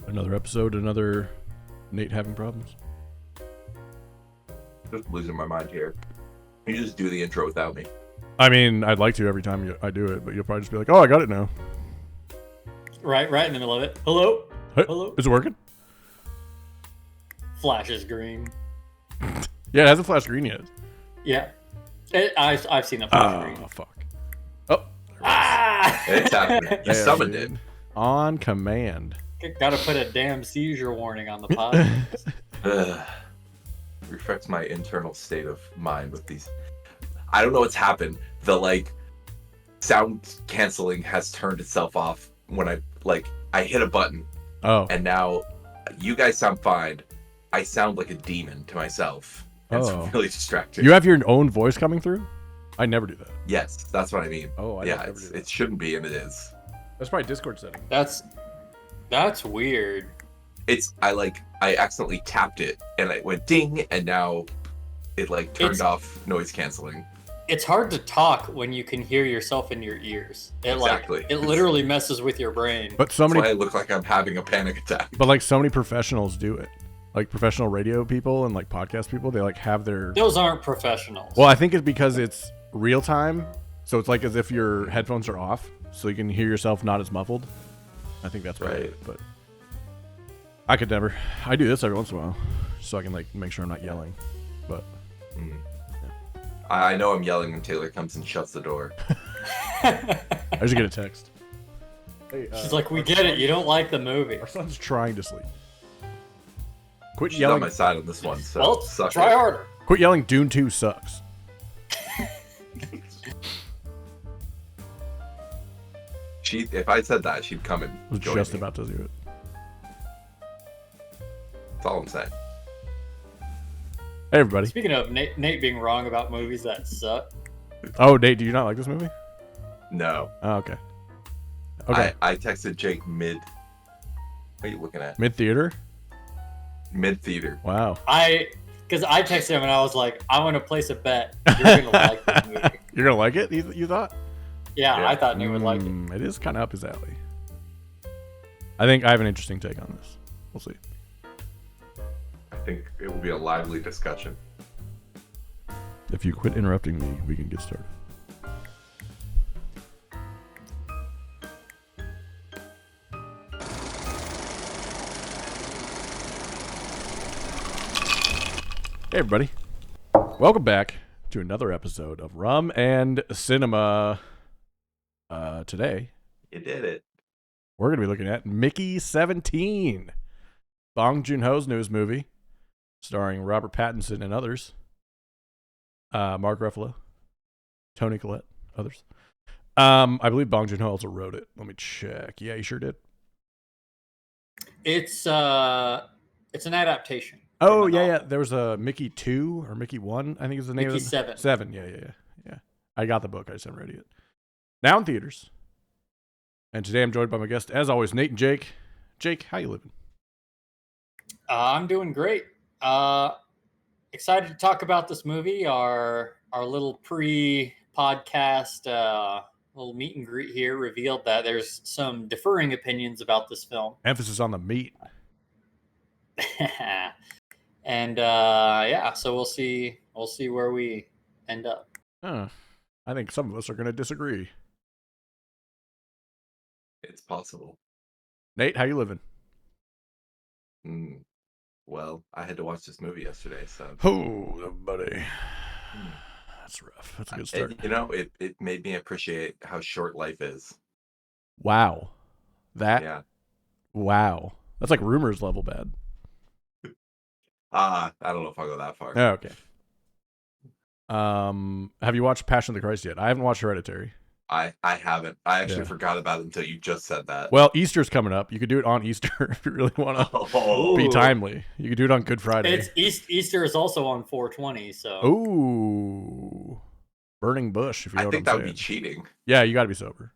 Another episode, another Nate having problems. Just losing my mind here. You just do the intro without me. I mean, I'd like to every time I do it, but you'll probably just be like, oh, I got it now. Right in the middle of it. Hello? Hey, Hello? is it working? Flashes green. Yeah, it hasn't flashed green yet. Yeah. I've seen a flash green. Oh, fuck. Oh. Ah! It's happening. You summoned it. On command. Gotta put a damn seizure warning on the podcast. Reflects my internal state of mind with these. I don't know what's happened. The sound canceling has turned itself off when I hit a button. Oh. And now you guys sound fine. I sound like a demon to myself. It's really distracting. You have your own voice coming through? I never do that. Yes, that's what I mean. Oh, I yeah, never do that. it shouldn't be, and it is. That's probably Discord setting. That's weird. I accidentally tapped it and it went ding, and now it turned off noise canceling. It's hard to talk when you can hear yourself in your ears. Exactly. It literally messes with your brain. But so many. That's why I look like I'm having a panic attack. But so many professionals do it. Like professional radio people and podcast people, they have their. Those aren't professionals. Well, I think it's because it's real time, so it's as if your headphones are off, so you can hear yourself not as muffled. I think that's right. But I could never. I do this every once in a while, so I can make sure I'm not yelling. But yeah. I know I'm yelling when Taylor comes and shuts the door. I just get a text. Hey, she's like, "We get it. You don't like the movie." Our son's trying to sleep. Quit She's yelling. on my side on this one, so well, try harder. Quit yelling. Dune 2 sucks. If I said that, she'd come and I was join just me. about to do it. That's all I'm saying. Hey, everybody. Speaking of Nate being wrong about movies that suck. Oh, Nate, do you not like this movie? No. Oh, okay. Okay. I texted Jake mid. What are you looking at? Mid theater. Mid theater. Wow. Because I texted him and I was like, I want to place a bet. You're gonna like this movie. You're gonna like it? You thought? Yeah, I thought Nate would like it. It is kind of up his alley. I think I have an interesting take on this. We'll see. I think it will be a lively discussion. If you quit interrupting me, we can get started. Hey, everybody. Welcome back to another episode of Rum and Cinema. Today, You did it. we're going to be looking at Mickey 17, Bong Joon-Ho's newest movie, starring Robert Pattinson and others. Mark Ruffalo, Toni Collette, others. I believe Bong Joon-Ho also wrote it. Let me check. Yeah, he sure did. It's an adaptation. Oh, yeah. There was a Mickey 2 or Mickey 1, I think is the name Mickey of it. 7. 7, yeah. I got the book. I just haven't read it yet. Now in theaters. And today I'm joined by my guests, as always, Nate and Jake. Jake, how you living? I'm doing great. Excited to talk about this movie. Our little pre-podcast little meet and greet here revealed that there's some differing opinions about this film. Emphasis on the meat. And so we'll see where we end up. I think some of us are going to disagree. It's possible. Nate, how you living? Well, I had to watch this movie yesterday, so. Oh, buddy. That's rough. That's a good start. It made me appreciate how short life is. Wow. Yeah. Wow. That's like Rumors level bad. I don't know if I'll go that far. Oh, okay. Have you watched Passion of the Christ yet? I haven't watched Hereditary. I haven't. I actually forgot about it until you just said that. Well, Easter's coming up. You could do it on Easter if you really want to be timely. You could do it on Good Friday. Easter is also on 420, so. Ooh. Burning bush, if you know what I'm saying. I think that would be cheating. Yeah, you got to be sober.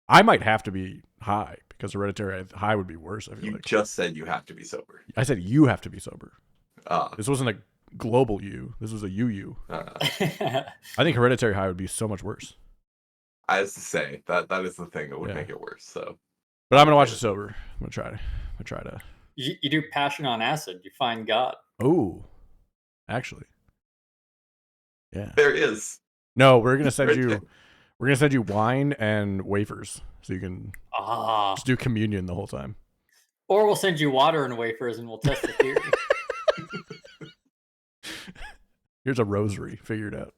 I might have to be high because Hereditary high would be worse. I feel You like. just said you have to be sober. I said you have to be sober. Ah. This wasn't a global you. This was a you. I I think Hereditary high would be so much worse. I was to say that is the thing that would make it worse. So But I'm gonna watch it sober. I'm gonna try to. You do Passion on Acid. You find God. Oh, actually, yeah. There is. No, we're gonna send Right you. there. We're gonna send you wine and wafers, so you can Ah. just do communion the whole time. Or we'll send you water and wafers, and we'll test the theory. Here's a rosary. Figure it out.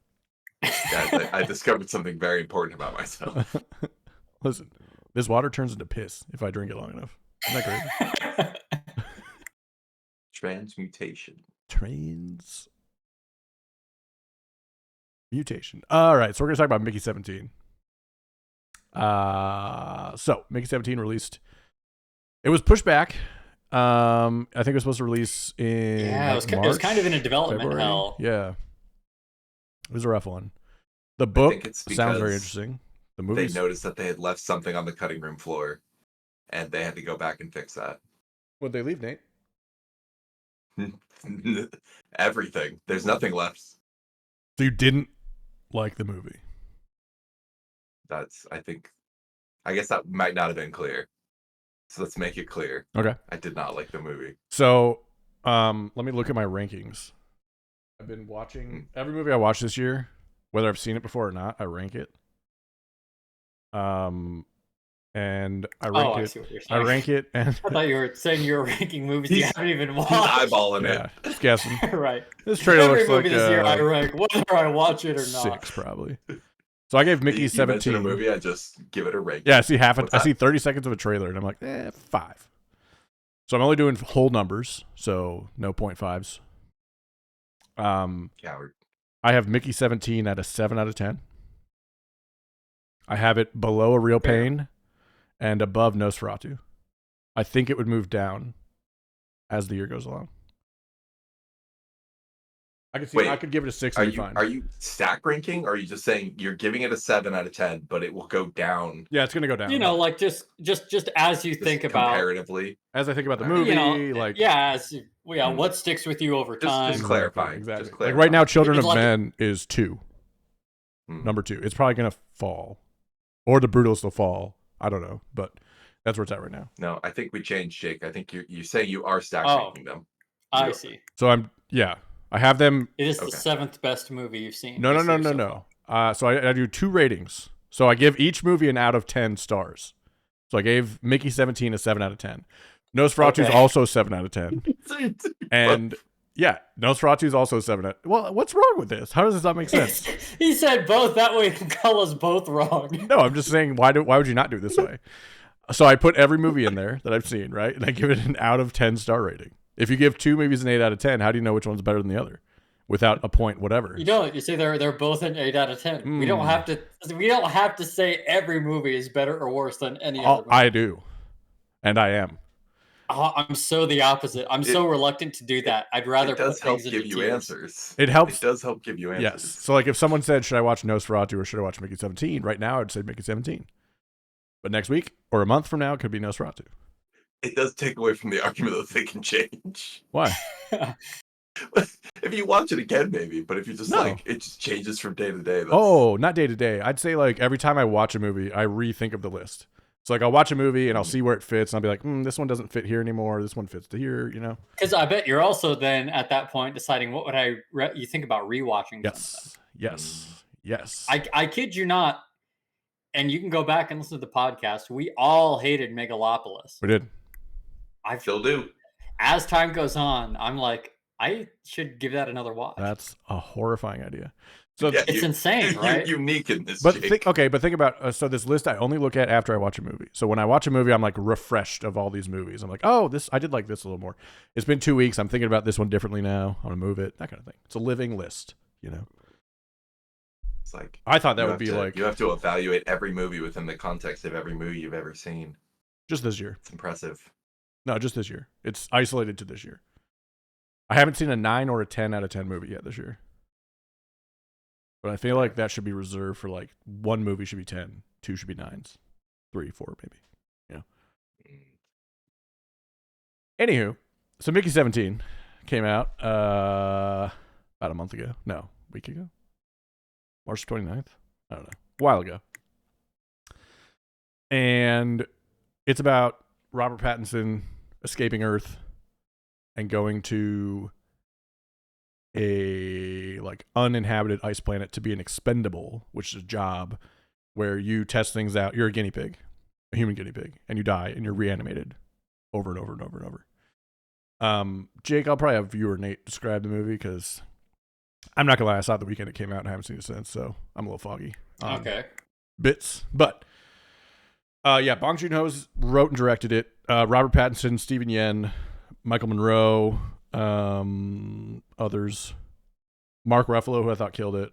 Guys, I discovered something very important about myself. Listen, this water turns into piss if I drink it long enough. Isn't that great? Transmutation. Mutation. All right, so we're gonna talk about Mickey 17. So Mickey 17 released. It was pushed back. I think it was supposed to release in Yeah, like it was kind of in a development February. hell. Yeah, it was a rough one. The book it's sounds very because interesting. The They movie. noticed that they had left something on the cutting room floor, and they had to go back and fix that. What'd they leave, Nate? Everything. There's nothing left. So you didn't like the movie? I guess that might not have been clear. So let's make it clear. Okay. I did not like the movie. So, let me look at my rankings. I've been watching every movie I watched this year, whether I've seen it before or not. I rank it. And I rank I it. see what you're I saying. rank it, and I thought you were saying you were ranking movies you haven't even watched. He's eyeballing yeah, it. just guessing. Right. This trailer Every looks like movie this year I rank, whether I watch it or not. 6 probably. So I gave Mickey You 17. mention a movie, I just give it a rank. Yeah, I see half. What's I that? see 30 seconds of a trailer, and I'm like, 5. So I'm only doing whole numbers, so no 0.5s. Coward. I have Mickey 17 at a 7 out of 10. I have it below A Real Pain and above Nosferatu. I think it would move down as the year goes along. I could see. Wait, I could give it a 6 Are and be you fine. are you stack ranking, or are you just saying you're giving it a 7 out of 10, but it will go down? Yeah, it's gonna go down. You know, like just as you Just think about, comparatively? as I think about the You movie, you know, like what sticks with you over Just time. clarifying. Exactly. Just Like right now, Children It's of like- Men is 2. Hmm. Number 2. It's probably gonna fall, or The Brutalist will fall. I don't know, but that's where it's at right now. No, I think we changed, Jake. I think you say you are stack Oh. ranking them. I see. So I have them. It is the Okay. 7th best movie you've seen. No. this year so far. So I do 2 ratings. So I give each movie an out of 10 stars. So I gave Mickey 17 a 7 out of 10. Nosferatu is Okay. also 7 out of 10. And yeah, Nosferatu is also 7 out. Well, what's wrong with this? How does this not make sense? He said both. That way he can call us both wrong. No, I'm just saying, why would you not do it this way? So I put every movie in there that I've seen, right? And I give it an out of 10 star rating. If you give 2 movies an 8 out of 10, how do you know which one's better than the other? Without a point, whatever. You don't. You say they're both an 8 out of 10. We don't have to. We don't have to say every movie is better or worse than any other. Movie. I do, and I am. I'm so the opposite. I'm so reluctant to do that. I'd rather It does put help things give into you tiers. answers. It helps. It does help give you answers. Yes. So like if someone said, should I watch Nosferatu or should I watch Mickey 17? Right now, I'd say Mickey 17. But next week or a month from now, it could be Nosferatu. It does take away from the argument that they can change. Why? If you watch it again, maybe. But if you just No. it just changes from day to day. That's... Oh, not day to day. I'd say like every time I watch a movie, I rethink of the list. So like I'll watch a movie and I'll see where it fits, and I'll be like, this one doesn't fit here anymore. This one fits to here. You know? Because I bet you're also then at that point deciding what would you think about rewatching. Yes. Yes. Yes. I kid you not, and you can go back and listen to the podcast. We all hated Megalopolis. We did. I still do. As time goes on, I'm like, I should give that another watch. That's a horrifying idea. So Yeah, it's insane, right? You're unique in this. But Jake. think about so this list I only look at after I watch a movie. So when I watch a movie, I'm like refreshed of all these movies. I'm like, oh, I did like this a little more. It's been 2 weeks. I'm thinking about this one differently now. I'm gonna move it. That kind of thing. It's a living list, you know. It's like I thought that you would have be to- like you have to evaluate every movie within the context of every movie you've ever seen. just this year. It's impressive. No, just this year. It's isolated to this year. I haven't seen a 9 or a 10 out of 10 movie yet this year. But I feel like that should be reserved for like one movie should be 10, 2 should be 9s, 3, 4 maybe. Anywho, so Mickey 17 came out about a month ago. No, a week ago. March 29th? I don't know. A while ago. And It's about Robert Pattinson escaping Earth and going to a like uninhabited ice planet to be an expendable, which is a job where you test things out. You're a guinea pig, a human guinea pig, and you die and you're reanimated over and over and over and over. Jake, I'll probably have you or Nate describe the movie because I'm not gonna lie, I saw it the weekend it came out and I haven't seen it since, so I'm a little foggy on Okay. bits. But Bong Joon-Ho wrote and directed it. Robert Pattinson, Stephen Yen, Michael Monroe, others. Mark Ruffalo, who I thought killed it.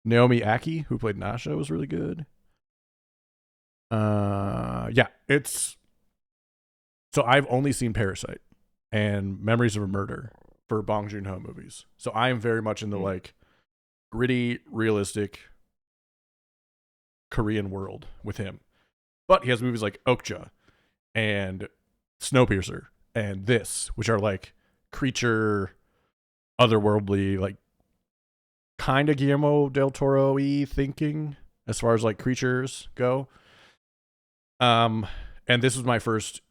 Naomi Aki, who played Nasha, was really good. It's so I've only seen Parasite and Memories of a Murder for Bong Joon-Ho movies. So I am very much in the like gritty, realistic Korean world with him. But he has movies like Okja and Snowpiercer and this, which are like creature, otherworldly, like kind of Guillermo del Toro-y thinking as far as like creatures go. And this was my first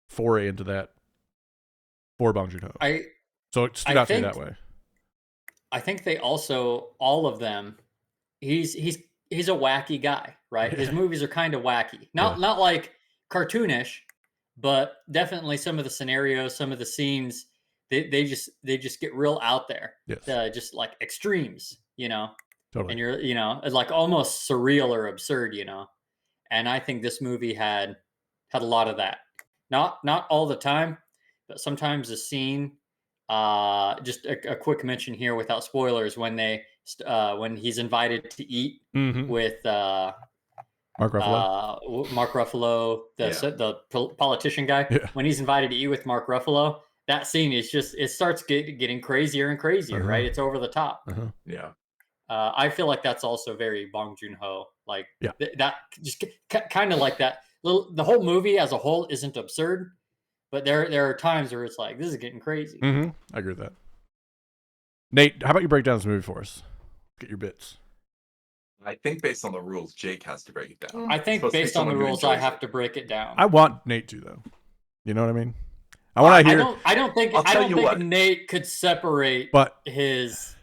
foray into that for Bong Joon-Ho. So it stood out to me that way. I think they also, all of them, he's a wacky guy, right? His movies are kind of wacky. Not like cartoonish, but definitely some of the scenarios, some of the scenes, they just get real out there. Yes. Just like extremes, Totally. And you're, it's like almost surreal or absurd, And I think this movie had a lot of that. Not all the time, but sometimes a scene. Just a quick mention here without spoilers when he's invited to eat with Mark Ruffalo. Mark Ruffalo, the politician guy. Yeah. When he's invited to eat with Mark Ruffalo, that scene is just it starts getting crazier and crazier. Right? It's over the top. Yeah. I feel like that's also very Bong Joon-Ho. Like that just kind of like that. The whole movie as a whole isn't absurd, but there are times where it's like, this is getting crazy. I agree with that. Nate, how about you break down this movie for us? Get your bits. I think based on the rules, Jake has to break it down. I think based on the rules, I have to break it down. I want Nate to, though. You know what I mean? I want to hear. I don't think Nate could separate his.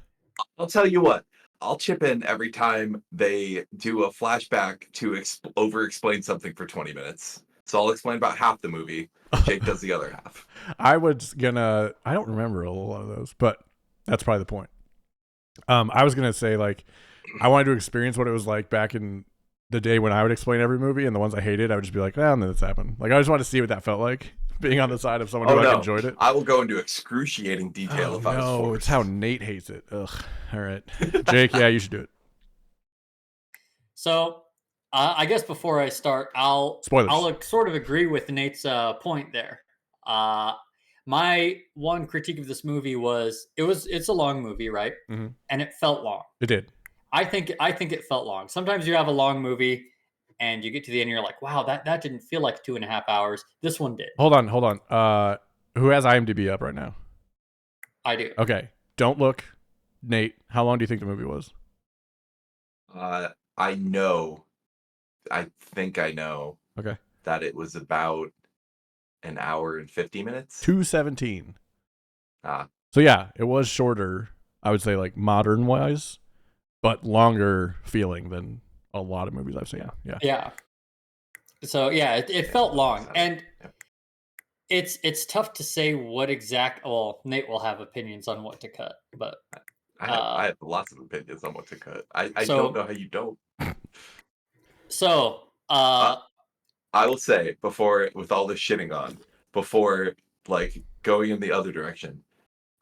I'll tell you what. I'll chip in every time they do a flashback to over-explain something for 20 minutes. So I'll explain about half the movie. Jake does the other half. I don't remember a lot of those, but that's probably the point. I was going to say, like, I wanted to experience what it was like back in the day when I would explain every movie, and the ones I hated, I would just be like, and then it's happened. Like, I just wanted to see what that felt like, being on the side of someone who enjoyed it. I will go into excruciating detail if I was forced. No, it's how Nate hates it. Ugh. All right. Jake, you should do it. So, I guess before I start, I'll sort of agree with Nate's point there. My one critique of this movie was it's a long movie, right? Mm-hmm. And it felt long. It did. I think it felt long. Sometimes you have a long movie and you get to the end and you're like, wow, that didn't feel like 2.5 hours. This one did. Hold on. Who has IMDb up right now? I do. Okay. Don't look. Nate, how long do you think the movie was? I think I know. Okay. That it was about an hour and 50 minutes. 2:17. So yeah, it was shorter, I would say, like modern wise, but longer feeling than a lot of movies I've seen. Yeah. So yeah, it felt long. And it's tough to say what Nate will have opinions on what to cut, but I have lots of opinions on what to cut. I don't know how you don't. So I will say with all this shitting on, before like going in the other direction,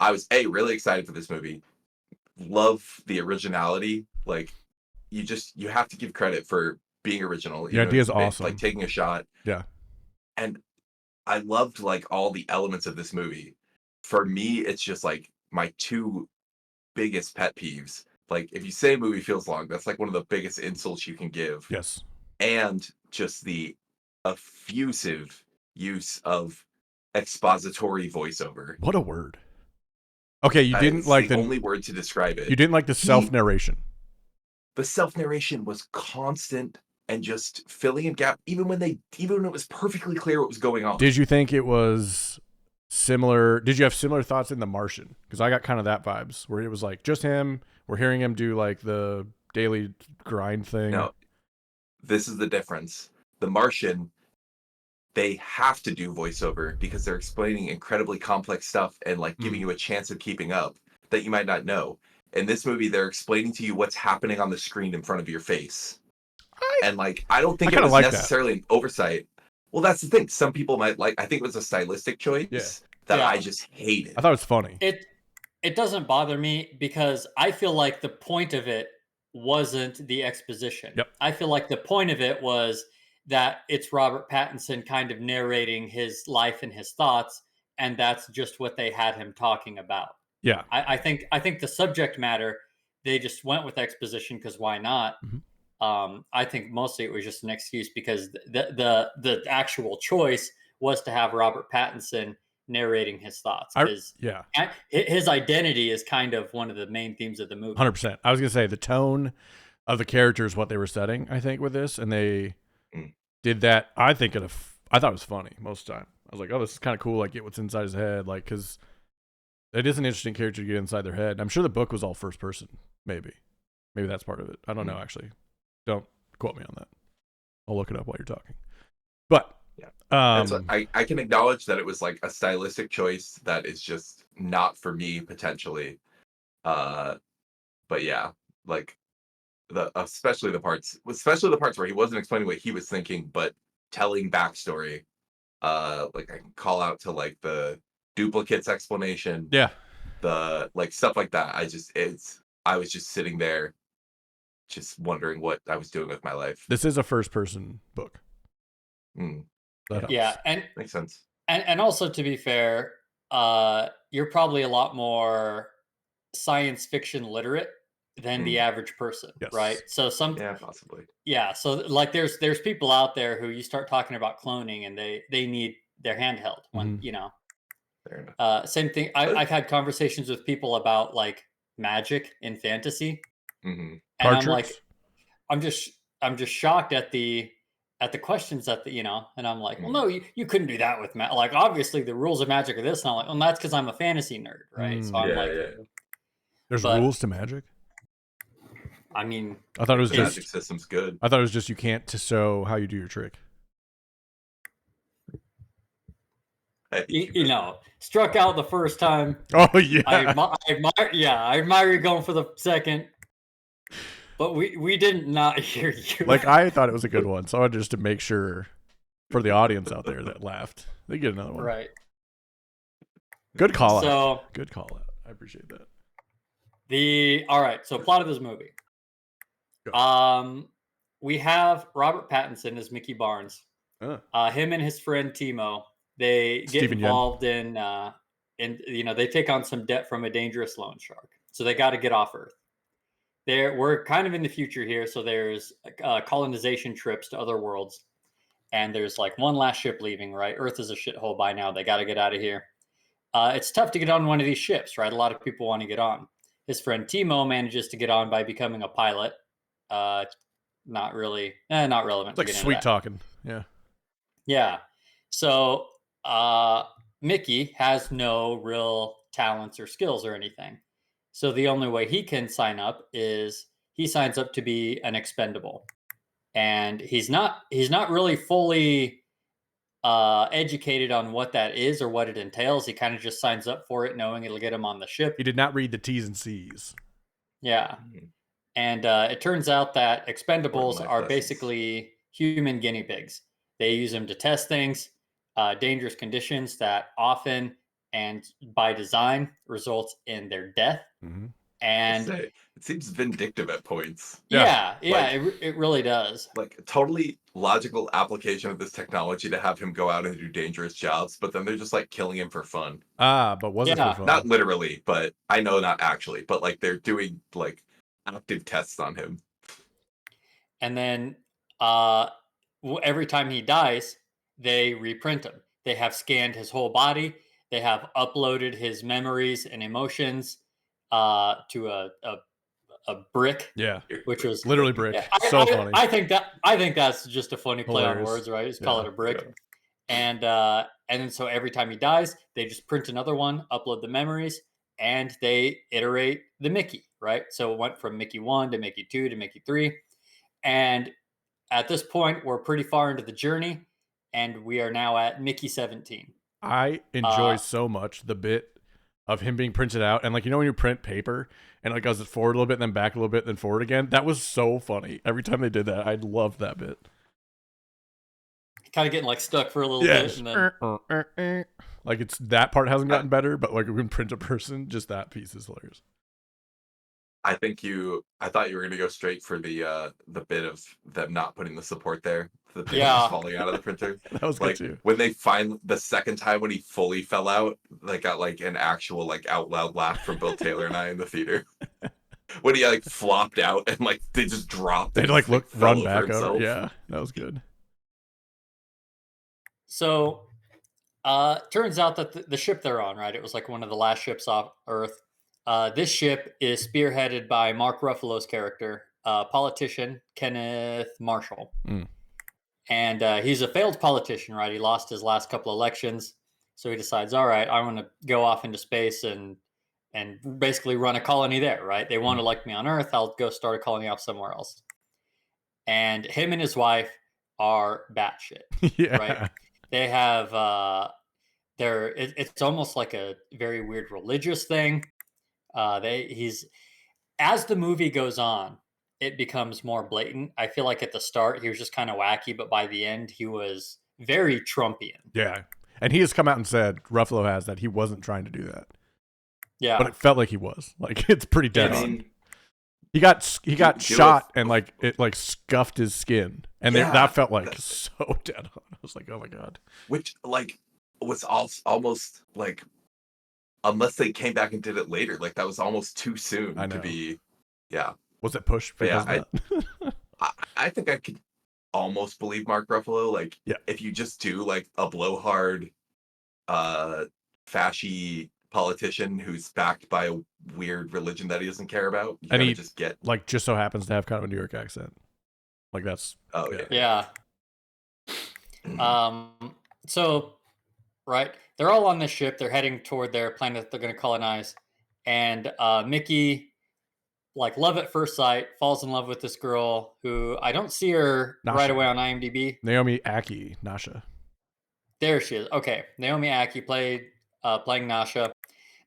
I was really excited for this movie. Love the originality. Like you have to give credit for being original. The idea is awesome. Like taking a shot. Yeah. And I loved like all the elements of this movie. For me, it's just like my two biggest pet peeves. Like if you say a movie feels long, that's like one of the biggest insults you can give. Yes. And just the effusive use of expository voiceover. What a word. Okay, you didn't like the only word to describe it. You didn't like the self-narration. The self-narration was constant and just filling in gap, even when it was perfectly clear what was going on. Did you think it was similar? Did you have similar thoughts in The Martian? Because I got kind of that vibes where it was like just him. We're hearing him do like the daily grind thing. No, this is the difference. The Martian, they have to do voiceover because they're explaining incredibly complex stuff and like giving you a chance of keeping up that you might not know. In this movie, they're explaining to you what's happening on the screen in front of your face. And like, I don't think it was like necessarily an oversight. Well, that's the thing. Some people might like. I think it was a stylistic choice that I just hated. I thought it was funny. It doesn't bother me because I feel like the point of it wasn't the exposition. Yep. I feel like the point of it was that it's Robert Pattinson kind of narrating his life and his thoughts, and that's just what they had him talking about. Yeah. I think the subject matter, they just went with exposition because why not? Mm-hmm. I think mostly it was just an excuse because the actual choice was to have Robert Pattinson narrating his thoughts. His identity is kind of one of the main themes of the movie. 100%. I was gonna say the tone of the character is what they were setting, I think, with this, and they did that. I thought it was funny most of the time. I was like, oh, this is kind of cool. Like, get what's inside his head, like, because it is an interesting character to get inside their head. I'm sure the book was all first person. Maybe that's part of it. I don't know, actually. Don't quote me on that. I'll look it up while you're talking. But I can acknowledge that it was like a stylistic choice that is just not for me potentially. But yeah, like especially the parts where he wasn't explaining what he was thinking, but telling backstory. Like I can call out to like the duplicates explanation. Yeah. The like stuff like that. I was just sitting there just wondering what I was doing with my life. This is a first person book. Yeah, and makes sense. And also, to be fair, you're probably a lot more science fiction literate than the average person, right? So possibly. Yeah, so like there's people out there who you start talking about cloning and they need their handheld when Fair enough. Same thing. I've had conversations with people about like magic in fantasy, and I'm like, I'm just shocked at the questions that and I'm like, well, no, you couldn't do that with magic. Like, obviously, the rules of magic are this, and I'm like, well, that's because I'm a fantasy nerd, right? So I'm there's rules to magic. I mean, I thought it was the magic system's good. I thought it was just you can't to show how you do your trick. Struck out the first time. Oh yeah, I admire you going for the second. But we did not hear you. Like, I thought it was a good one, so I wanted just to make sure for the audience out there that laughed, they get another one. Right. Good call out. Good call out. I appreciate that. All right. So plot of this movie. We have Robert Pattinson as Mickey Barnes. Him and his friend Timo, they get involved in they take on some debt from a dangerous loan shark. So they got to get off Earth. We're kind of in the future here, so there's colonization trips to other worlds, and there's like one last ship leaving, right? Earth is a shithole by now. They got to get out of here. It's tough to get on one of these ships, right? A lot of people want to get on. His friend Timo manages to get on by becoming a pilot. Not really, not relevant. It's like sweet talking. Yeah. Yeah. So Mickey has no real talents or skills or anything. So the only way he can sign up is he signs up to be an expendable, and he's not really fully educated on what that is or what it entails. He kind of just signs up for it, knowing it'll get him on the ship. He did not read the T's and C's. Yeah, and it turns out that expendables are basically human guinea pigs. They use them to test things, dangerous conditions that often and by design results in their death. And it seems vindictive at points. It really does. Like a totally logical application of this technology to have him go out and do dangerous jobs, but then they're just like killing him for fun. But was it for fun? Not literally, but I know not actually, but like they're doing like active tests on him. And then every time he dies, they reprint him. They have scanned his whole body. They have uploaded his memories and emotions to brick, Yeah, which was literally brick. yeah, So funny. I think that's just a funny play on Hilarious. words, right? Just call Yeah. it a brick. Yeah. And then so every time he dies, they just print another one, upload the memories, and they iterate the Mickey, right? So it went from Mickey 1 to Mickey 2 to Mickey 3. And at this point, we're pretty far into the journey, and we are now at Mickey 17. I enjoy so much the bit of him being printed out, and like, you know when you print paper and like goes forward a little bit, then back a little bit, then forward again. That was so funny. Every time they did that, I loved that bit. Kind of getting like stuck for a little bit, and then like it's that part hasn't gotten better, but like we can print a person, just that piece is hilarious. I thought you were gonna go straight for the bit of them not putting the support there, the paper just falling out of the printer. That was like good too. when they find the second time when he fully fell out, they got like an actual like out loud laugh from Bill Taylor and I in the theater. When he like flopped out and like they just dropped. They'd and like just, look, fell run over back himself. over. Yeah, that was good. So turns out that the ship they're on, right? It was like one of the last ships off Earth. This ship is spearheaded by Mark Ruffalo's character, politician Kenneth Marshall. Mm. And he's a failed politician, right? He lost his last couple elections. So he decides, all right, I want to go off into space and basically run a colony there, right? They want to elect me on Earth. I'll go start a colony off somewhere else. And him and his wife are batshit, Yeah. right? They have it's almost like a very weird religious thing. He's as the movie goes on, it becomes more blatant. I feel like at the start he was just kind of wacky, but by the end he was very Trumpian. Yeah. And he has come out and said, Ruffalo has, that he wasn't trying to do that. Yeah. But it felt like he was. Like, it's pretty dead I on. mean, He got shot and like it like scuffed his skin, and that felt like so dead on. I was like, oh my god. Which like was almost like, unless they came back and did it later, like that was almost too soon to be. Yeah. Was it pushed? Yeah, I think I could almost believe Mark Ruffalo. Like, if you just do like a blowhard, fashy politician who's backed by a weird religion that he doesn't care about, you gotta just get like just so happens to have kind of a New York accent. Like that's yeah. So right, they're all on this ship. They're heading toward their planet that they're going to colonize, and Mickey, like love at first sight, falls in love with this girl who I don't see her right away on IMDb. Naomi Ackie, Nasha. There she is. Okay, Naomi Ackie playing Nasha.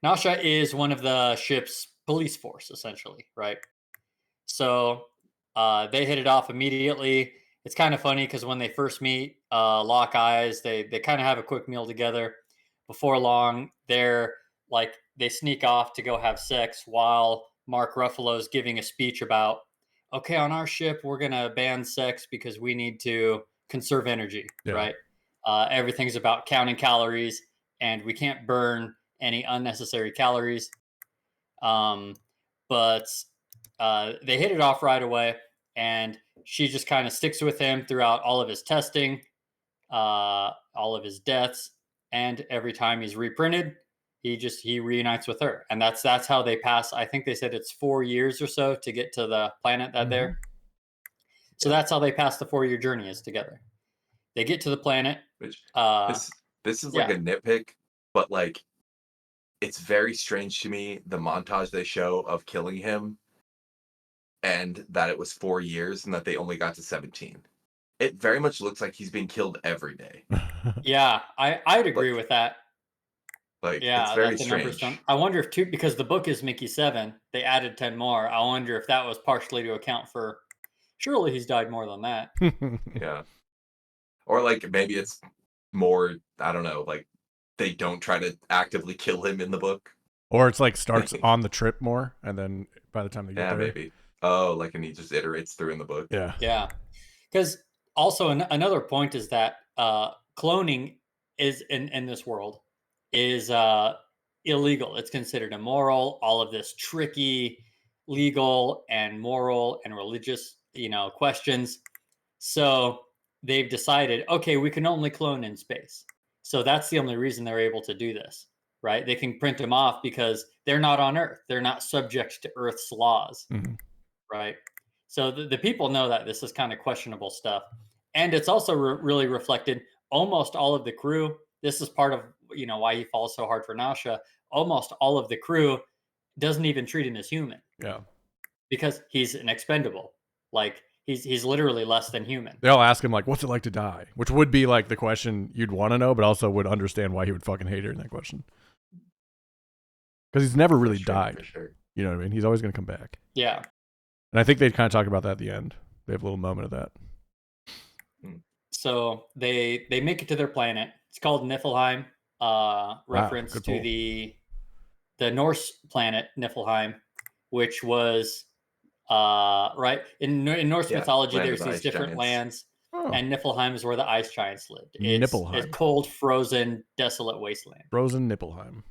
Nasha is one of the ship's police force, essentially, right? So they hit it off immediately. It's kind of funny because when they first meet, lock eyes, they kind of have a quick meal together. Before long, they sneak off to go have sex while Mark Ruffalo's giving a speech about, okay, on our ship, we're going to ban sex because we need to conserve energy, right? Everything's about counting calories, and we can't burn any unnecessary calories. But they hit it off right away, and she just kind of sticks with him throughout all of his testing, all of his deaths, and every time he's reprinted, he reunites with her, and that's how they pass. I think they said it's 4 years or so to get to the planet that they're. So that's how they pass the 4-year journey, is together. They get to the planet. Which this is like a nitpick, but like it's very strange to me, the montage they show of killing him, and that it was 4 years and that they only got to 17. It very much looks like he's being killed every day. Yeah, I'd agree with that. Like, it's very strange. I wonder if because the book is Mickey 7, they added 10 more. I wonder if that was partially to account for. Surely he's died more than that. Yeah. Or like maybe it's more, I don't know, like they don't try to actively kill him in the book. Or it's like starts on the trip more, and then by the time they get there. Yeah, maybe. Oh, like, and he just iterates through in the book. Yeah. Yeah. Because also another point is that cloning is in this world is illegal. It's considered immoral. All of this tricky legal and moral and religious, questions. So they've decided, okay, we can only clone in space. So that's the only reason they're able to do this, right? They can print them off because they're not on Earth. They're not subject to Earth's laws. right? So the people know that this is kind of questionable stuff. And it's also really reflected almost all of the crew. This is part of, why he falls so hard for Nasha. Almost all of the crew doesn't even treat him as human Yeah. because he's an expendable. Like he's literally less than human. They all ask him, like, what's it like to die? Which would be, like, the question you'd want to know, but also would understand why he would fucking hate her in that question. Because he's never really died. For sure. You know what I mean? He's always going to come back. Yeah. And I think they kind of talk about that at the end. They have a little moment of that. So they make it to their planet. It's called Niflheim. Reference good to pull. the Norse planet Niflheim, which was right in Norse mythology. Land of There's the these ice different giants. lands, Oh, and Niflheim is where the ice giants lived. It's Niflheim. cold, frozen, desolate wasteland. Frozen Niflheim.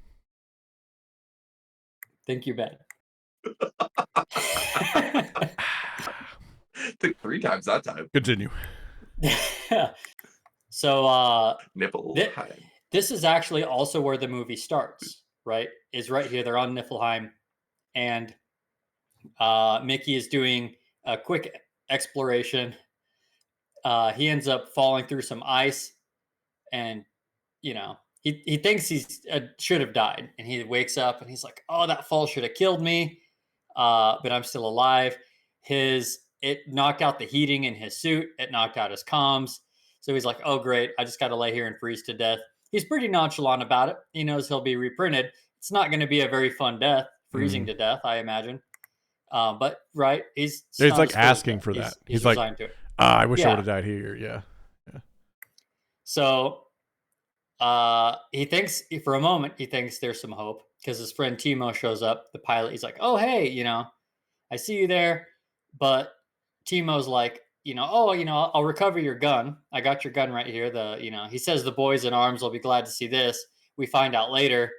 Think you bet. Took 3 times that time. Continue. So Nipple. this is actually also where the movie starts, right? Is right here. They're on Niflheim, and Mickey is doing a quick exploration. He ends up falling through some ice, and he thinks he's should have died, and he wakes up and he's like, "Oh, that fall should have killed me, but I'm still alive." It knocked out the heating in his suit. It knocked out his comms. So he's like, "Oh, great! I just got to lay here and freeze to death." He's pretty nonchalant about it. He knows he'll be reprinted. It's not going to be a very fun death, freezing to death, I imagine. But right, he's like asking for that. He's like, resigned to it. I wish I would have died here. Yeah. So he thinks for a moment there's some hope because his friend Timo shows up, the pilot. He's like, "Oh, hey, I see you there," but Timo's like, I'll recover your gun. I got your gun right here. He says the boys in arms will be glad to see this. We find out later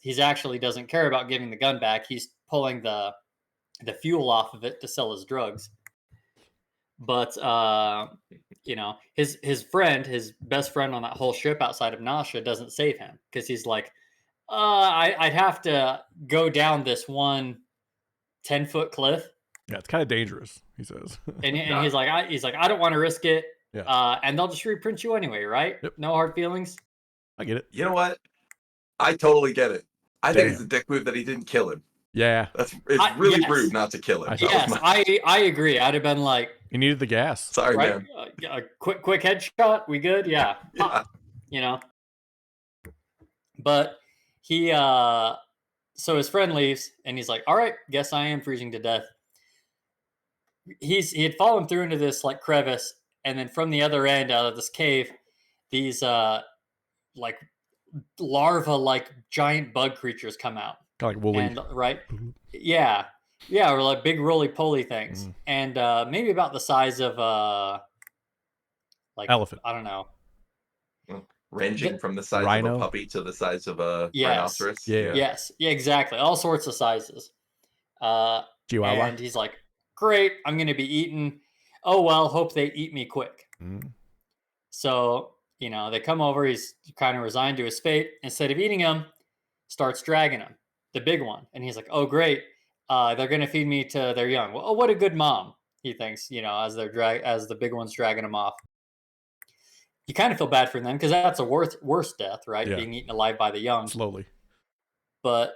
he's actually doesn't care about giving the gun back. He's pulling the fuel off of it to sell his drugs. But his friend, his best friend on that whole ship outside of Nasha, doesn't save him because he's like, I'd have to go down this one 10-foot cliff. Yeah, it's kind of dangerous, he says. and he's like, I don't want to risk it. Yeah. And they'll just reprint you anyway, right? Yep. No hard feelings. I get it. You know what? I totally get it. I think it's a dick move that he didn't kill him. Yeah. It's really rude not to kill him. I agree. I'd have been like, he needed the gas. Sorry, right? man. A quick headshot. We good? Yeah. But he, so his friend leaves and he's like, all right, guess I am freezing to death. He had fallen through into this like crevice, and then from the other end out of this cave, these like larva like giant bug creatures come out. Kind of like woolly. And, right? Yeah, or like big roly poly things, and maybe about the size of like elephant. I don't know. Ranging from the size rhino? of a puppy to the size of a rhinoceros. Yeah. Yes. Yeah. Exactly. All sorts of sizes. Chihuahua. And he's like, "Great, I'm going to be eaten. Oh well, hope they eat me quick." So they come over. He's kind of resigned to his fate. Instead of eating him, starts dragging him, the big one. And he's like, "Oh great, they're going to feed me to their young. Well, oh, what a good mom." He thinks, as the big one's dragging him off. You kind of feel bad for them because that's a worse death, right? Yeah. Being eaten alive by the young. Slowly. But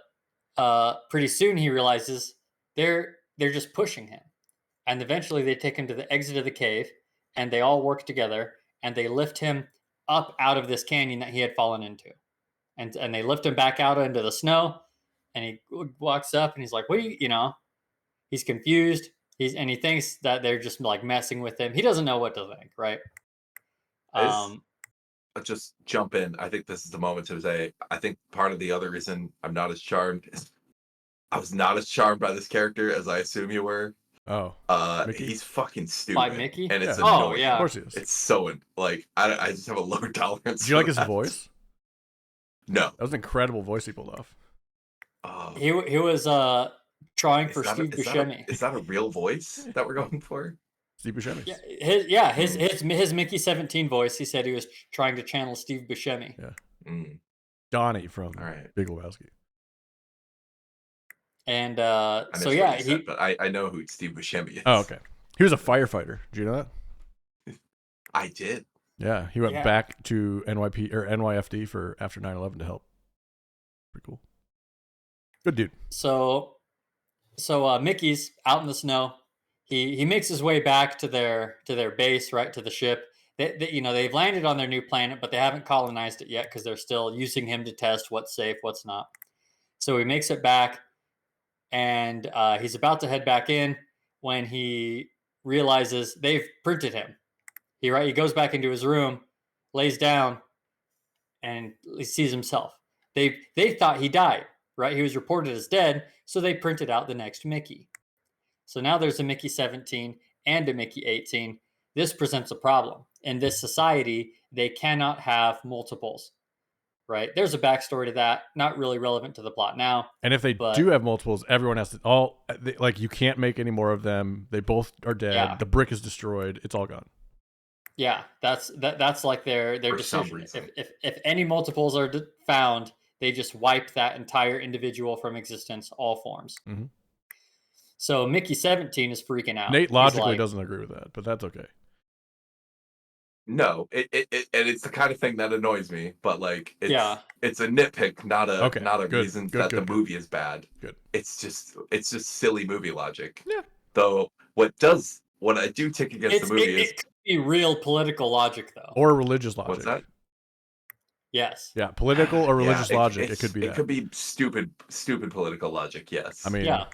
pretty soon he realizes they're just pushing him. And eventually they take him to the exit of the cave and they all work together and they lift him up out of this canyon that he had fallen into. And they lift him back out into the snow and he walks up and he's like, "What do you?" He's confused. He thinks that they're just like messing with him. He doesn't know what to think, right? Just jump in. I think this is the moment to say, I think part of the other reason I'm not as charmed is I was not as charmed by this character as I assume you were. Oh. He's fucking stupid. By Mickey? And it's annoying. annoying. Oh, yeah. Of course he is. It's so, I just have a low tolerance. Did you like his voice? No. That was an incredible voice he pulled off. He was trying for Steve Buscemi. Is that a real voice that we're going for? Steve Buscemi. His Mickey 17 voice. He said he was trying to channel Steve Buscemi. Yeah. Donnie from Big Lebowski. And I so missed what yeah, you said, but I know who Steve Buscemi is. Oh, okay. He was a firefighter. Did you know that? I did. Yeah, he went Yeah. back to NYP or NYFD for after 9/11 to help. Pretty cool. Good dude. So Mickey's out in the snow. He makes his way back to their base, right, to the ship. They've landed on their new planet, but they haven't colonized it yet because they're still using him to test what's safe, what's not. So he makes it back, and he's about to head back in when he realizes they've printed him. He goes back into his room, lays down, and he sees himself. They thought he died, right? He was reported as dead, so they printed out the next Mickey. So now there's a Mickey 17 and a Mickey 18. This presents a problem. In this society, they cannot have multiples, right? There's a backstory to that, not really relevant to the plot now. And if they do have multiples, everyone has to like you can't make any more of them. They both are dead. Yeah. The brick is destroyed. It's all gone. Yeah, that's like their For some decision. reason. If any multiples are found, they just wipe that entire individual from existence, all forms. Mm-hmm. So Mickey 17 is freaking out. Nate logically doesn't agree with that, but that's okay. No, and it's the kind of thing that annoys me, but like it's a nitpick, not a reason that the movie is bad. Good. It's just silly movie logic. Yeah. Though what I do tick against the movie is it could be real political logic though. Or religious logic. What's that? Yes. Yeah, political or religious logic. It could be. It could be stupid political logic. Yes. I mean, yeah.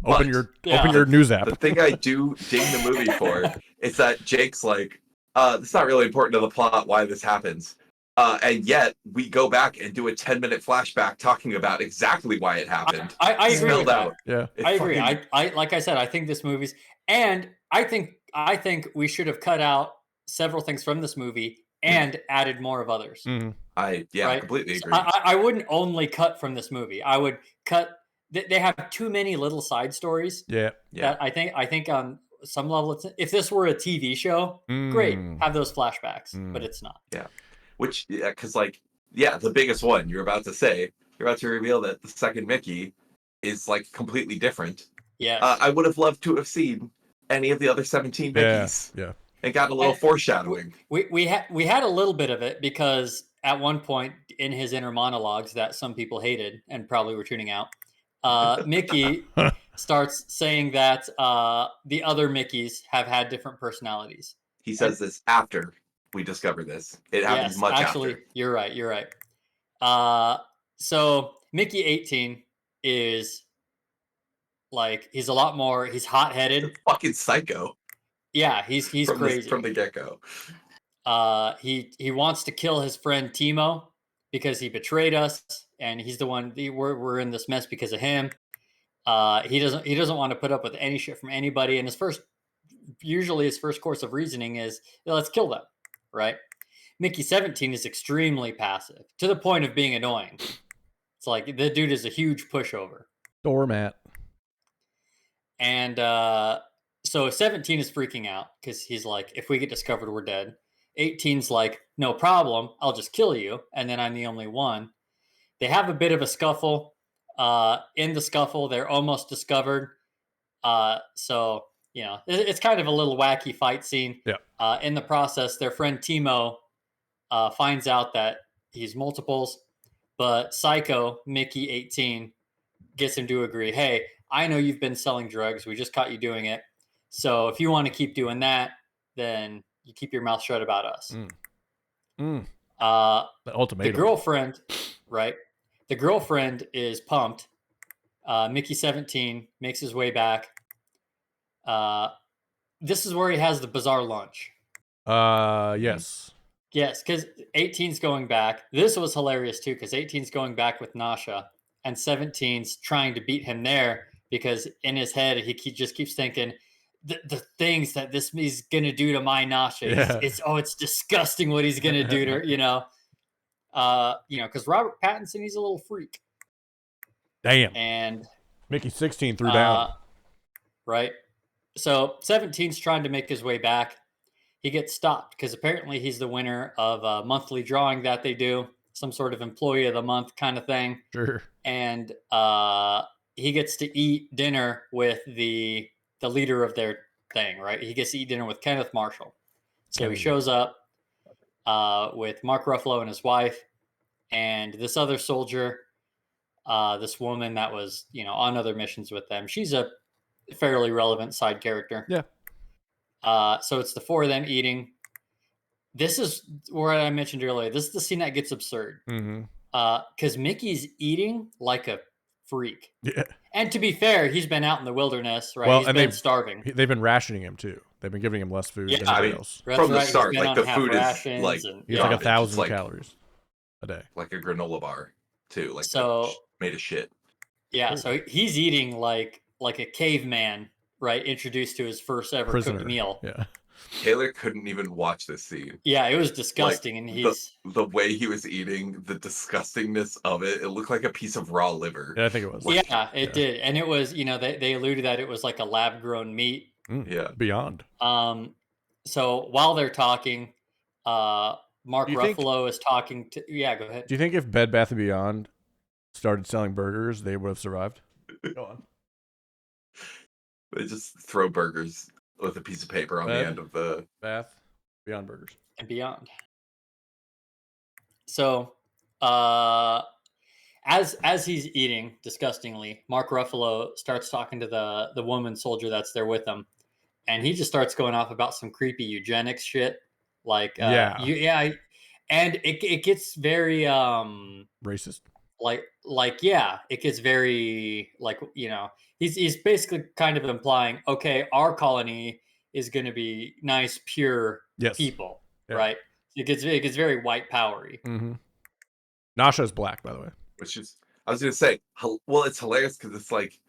open your news app. The thing I do ding the movie for is that Jake's like, it's not really important to the plot why this happens. And yet we go back and do a 10-minute flashback talking about exactly why it happened. I agree with that. Yeah. I agree. I like I said, I think this movie's, and I think we should have cut out several things from this movie and added more of others. Mm-hmm. I completely agree. So I wouldn't only cut from this movie. I would cut. They have too many little side stories. Yeah. That I think on some level, if this were a TV show, great, have those flashbacks, but it's not. Yeah. Which, because the biggest one you're about to reveal that the second Mickey is like completely different. Yes. I would have loved to have seen any of the other 17 Mickeys. Yeah. And gotten a little foreshadowing. We had a little bit of it because at one point in his inner monologues that some people hated and probably were tuning out, Mickey starts saying that the other Mickeys have had different personalities. He says this after we discover this. It happens much actually, after. You're right. So Mickey 18 is like he's hot-headed. Fucking psycho. Yeah, he's crazy from the get-go. He wants to kill his friend Timo because he betrayed us, and he's the one. We're in this mess because of him. He doesn't want to put up with any shit from anybody. And his first course of reasoning is let's kill them, right? Mickey 17 is extremely passive to the point of being annoying. It's like the dude is a huge pushover. Doormat. And so 17 is freaking out because he's like, if we get discovered, we're dead. 18's like, no problem, I'll just kill you, and then I'm the only one. They have a bit of a scuffle. In the scuffle, they're almost discovered. So, it's kind of a little wacky fight scene. Yeah. In the process, their friend Timo finds out that he's multiples, but Psycho, Mickey 18, gets him to agree, hey, I know you've been selling drugs. We just caught you doing it. So if you want to keep doing that, then you keep your mouth shut about us. The ultimatum. The girlfriend, right? The girlfriend is pumped. Mickey 17 makes his way back. This is where he has the bizarre lunch. Yes. Yes, because 18's going back. This was hilarious too, because 18's going back with Nasha, and 17's trying to beat him there because in his head he just keeps thinking the things that this is gonna do to my Nasha. Yeah. It's disgusting what he's gonna do to her. Because Robert Pattinson, he's a little freak. Damn. And Mickey 16 threw down. Right. So 17's trying to make his way back. He gets stopped because apparently he's the winner of a monthly drawing that they do, some sort of employee of the month kind of thing. Sure. And he gets to eat dinner with the leader of their thing, right? He gets to eat dinner with Kenneth Marshall. So he shows up with Mark Ruffalo and his wife and this other soldier, this woman that was, on other missions with them. She's a fairly relevant side character. Yeah. So it's the four of them eating. This is where I mentioned earlier. This is the scene that gets absurd. Mm-hmm. Because Mickey's eating like a freak. Yeah. And to be fair, he's been out in the wilderness, right? Well, He's and been starving. They've been rationing him too. They've been giving him less food than anybody else. That's from the right, he's start, been like on the half food is rations like and, He's like garbage. 1,000 It's like, calories a day. like a granola bar too. Like So made of shit. yeah, so he's eating like a caveman, right? Introduced to his first ever Prisoner. cooked meal. Yeah. Taylor couldn't even watch this scene. Yeah, it was disgusting, and he's The way he was eating, the disgustingness of it. It looked like a piece of raw liver. Yeah, I think it was. yeah, it did, and it was they alluded that it was like a lab grown meat. Yeah. Beyond. So while they're talking, Mark Do you think- Ruffalo is talking to. Yeah, go ahead. Do you think if Bed Bath & Beyond started selling burgers, they would have survived? Go on. They just throw burgers with a piece of paper on the Bed. end of the. Bath Beyond Burgers. And beyond. So, as he's eating disgustingly, Mark Ruffalo starts talking to the woman soldier that's there with him, and he just starts going off about some creepy eugenics shit. Like, and it gets very Racist. it gets very he's basically kind of implying, okay, our colony is going to be nice, pure people, right? It gets very white powery. Mm-hmm. Nasha's black, by the way. Which is, I was gonna say, well, it's hilarious because it's like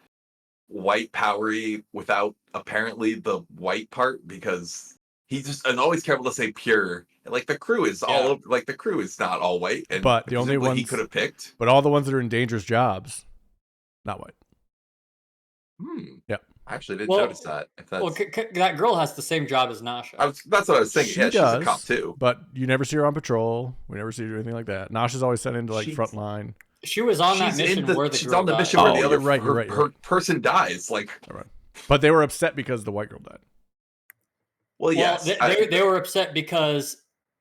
white powery without apparently the white part, because he just and always careful to say pure. And like the crew is all over, like the crew is not all white, and but the only ones he could have picked. But all the ones that are in dangerous jobs, not white. Yeah. I actually didn't notice that. That girl has the same job as Nasha. That's what I was thinking. She's a cop too. But you never see her on patrol. We never see her do anything like that. Nasha's always sent into front line. She was on that mission where the she's girl on the died. mission where the other her person dies. Like, but they were upset because the white girl died. Well, yes, they were upset because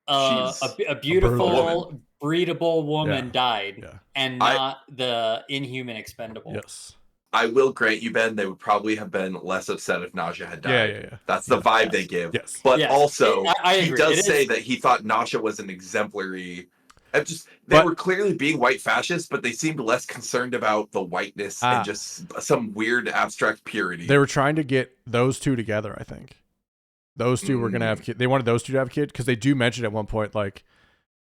a beautiful, breedable woman died, and not the inhuman expendable. Yes. I will grant you, Ben, they would probably have been less upset if Nasha had died. Yeah. That's the vibe they give. Yes. But also, I he agree. does say that he thought Nasha was an exemplary. They were clearly being white fascists, but they seemed less concerned about the whiteness and just some weird abstract purity. They were trying to get those two together, I think. Those two were going to have kids. They wanted those two to have a kid because they do mention at one point, like,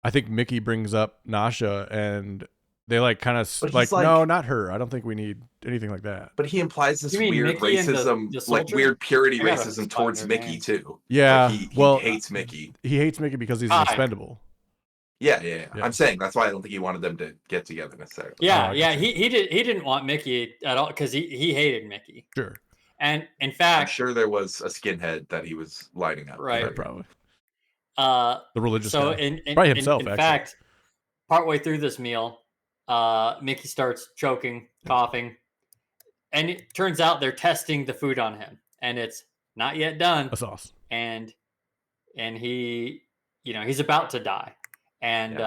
I think Mickey brings up Nasha and they kind of no, not her. I don't think we need anything like that. But he implies this weird racism, weird purity racism towards Mickey too. Yeah. He hates Mickey. He hates Mickey because he's expendable. Yeah. I'm saying that's why I don't think he wanted them to get together necessarily. He didn't want Mickey at all because he hated Mickey. Sure. And in fact, I'm sure there was a skinhead that he was lining up. Right. Probably. The religious guy. Probably himself, in actually. fact, partway through this meal, Mickey starts choking, coughing, and it turns out they're testing the food on him, and it's not yet done. A sauce. And he, he's about to die, and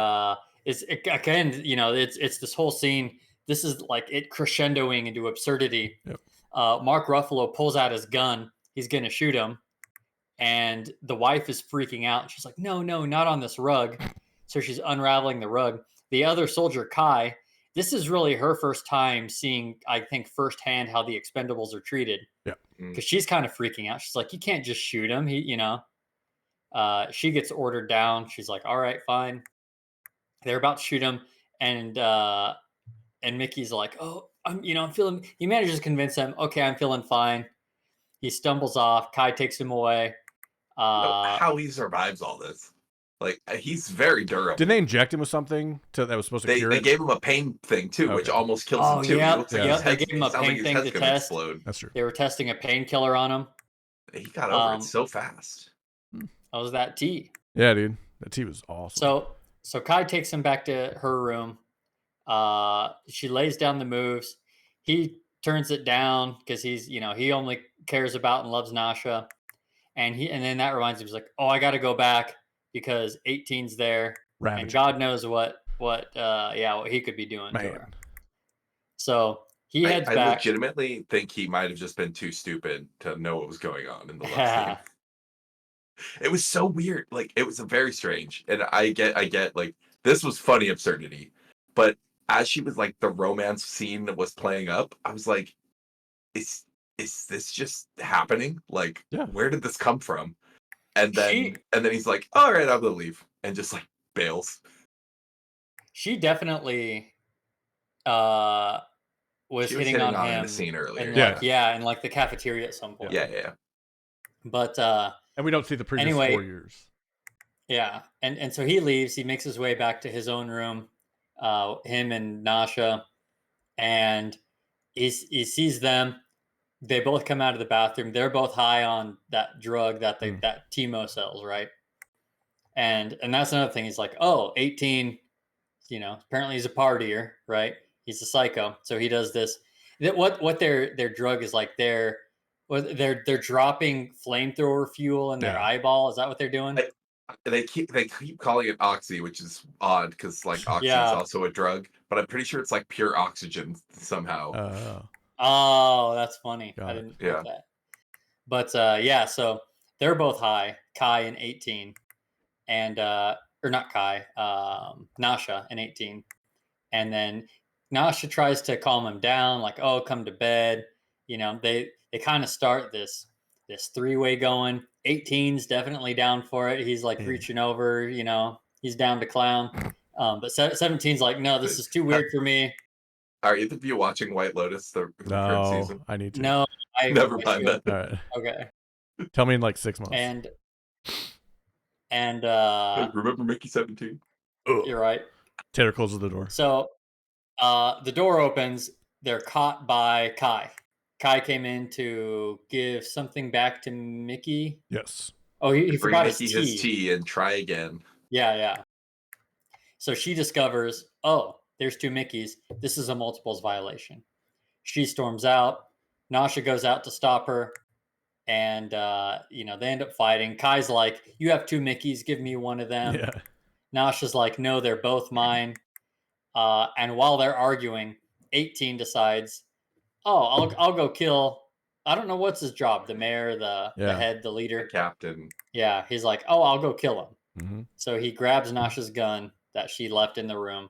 it's this whole scene. This is like it crescendoing into absurdity. Yep. Mark Ruffalo pulls out his gun. He's going to shoot him. And the wife is freaking out. She's like, no, not on this rug. So she's unraveling the rug. The other soldier, Kai, this is really her first time seeing, I think, firsthand how the expendables are treated. Yeah. Because she's kind of freaking out. She's like, you can't just shoot him. She gets ordered down. She's like, all right, fine. They're about to shoot him. And Mickey's like, oh, I'm feeling, he manages to convince him, okay, I'm feeling fine. He stumbles off. Kai takes him away. How he survives all this. Like, he's very durable. Didn't they inject him with something that was supposed to cure it? They gave him a pain thing, too, which almost kills him, too. They gave him a pain thing to test. Explode. That's true. They were testing a painkiller on him. He got over it so fast. That was that tea. Yeah, dude. That tea was awesome. So Kai takes him back to her room. She lays down the moves. He turns it down because he's, he only cares about and loves Nasha. And then that reminds him, he's like, oh, I got to go back because 18's there. Ravaging. And God knows what he could be doing to her. Man. So he heads I back. legitimately think he might have just been too stupid to know what was going on in the love scene. It was so weird. Like, it was very strange. And I get like, this was funny absurdity. But as she was like, the romance scene was playing up, I was like, is this just happening? Like, Yeah. where did this come from? And then he's like, all right, I'm gonna leave, and just like bails. She definitely was She was hitting on him in a scene earlier. in like the cafeteria at some point. Yeah. But and we don't see the previous 4 years. Yeah, and so he leaves. He makes his way back to his own room. Him and Nasha, and he sees them. They both come out of the bathroom. They're both high on that drug that that Timo sells, right? And that's another thing. He's like, oh, 18, apparently he's a partier, right? He's a psycho. So he does this. What their drug is like, they're dropping flamethrower fuel in their eyeball. Is that what they're doing? They keep calling it oxy, which is odd because like oxy is also a drug, but I'm pretty sure it's like pure oxygen somehow. Oh, that's funny. Got I didn't yeah. get that. But so they're both high, Kai and 18, and or not Kai, Nasha and 18, and then Nasha tries to calm him down, like, oh, come to bed. They kind of start this three-way going. 18's definitely down for it. He's like reaching over, he's down to clown. But 17's like, no, this is too weird for me. Are either of you watching White Lotus, the third season? I need to. No, never mind that. All right. Okay. Tell me in like 6 months. And remember Mickey 17? You're right. Taylor closes the door. So the door opens. They're caught by Kai. Kai came in to give something back to Mickey. Yes. Oh, he forgot Mickey his tea and try again. Yeah. So she discovers, oh, there's 2 Mickeys. This is a multiples violation. She storms out. Nasha goes out to stop her. And, they end up fighting. Kai's like, you have 2 Mickeys. Give me one of them. Yeah. Nasha's like, no, they're both mine. And while they're arguing, 18 decides, oh, I'll go kill. I don't know what's his job. The mayor, the head, the leader. The captain. Yeah. He's like, oh, I'll go kill him. Mm-hmm. So he grabs Nasha's gun that she left in the room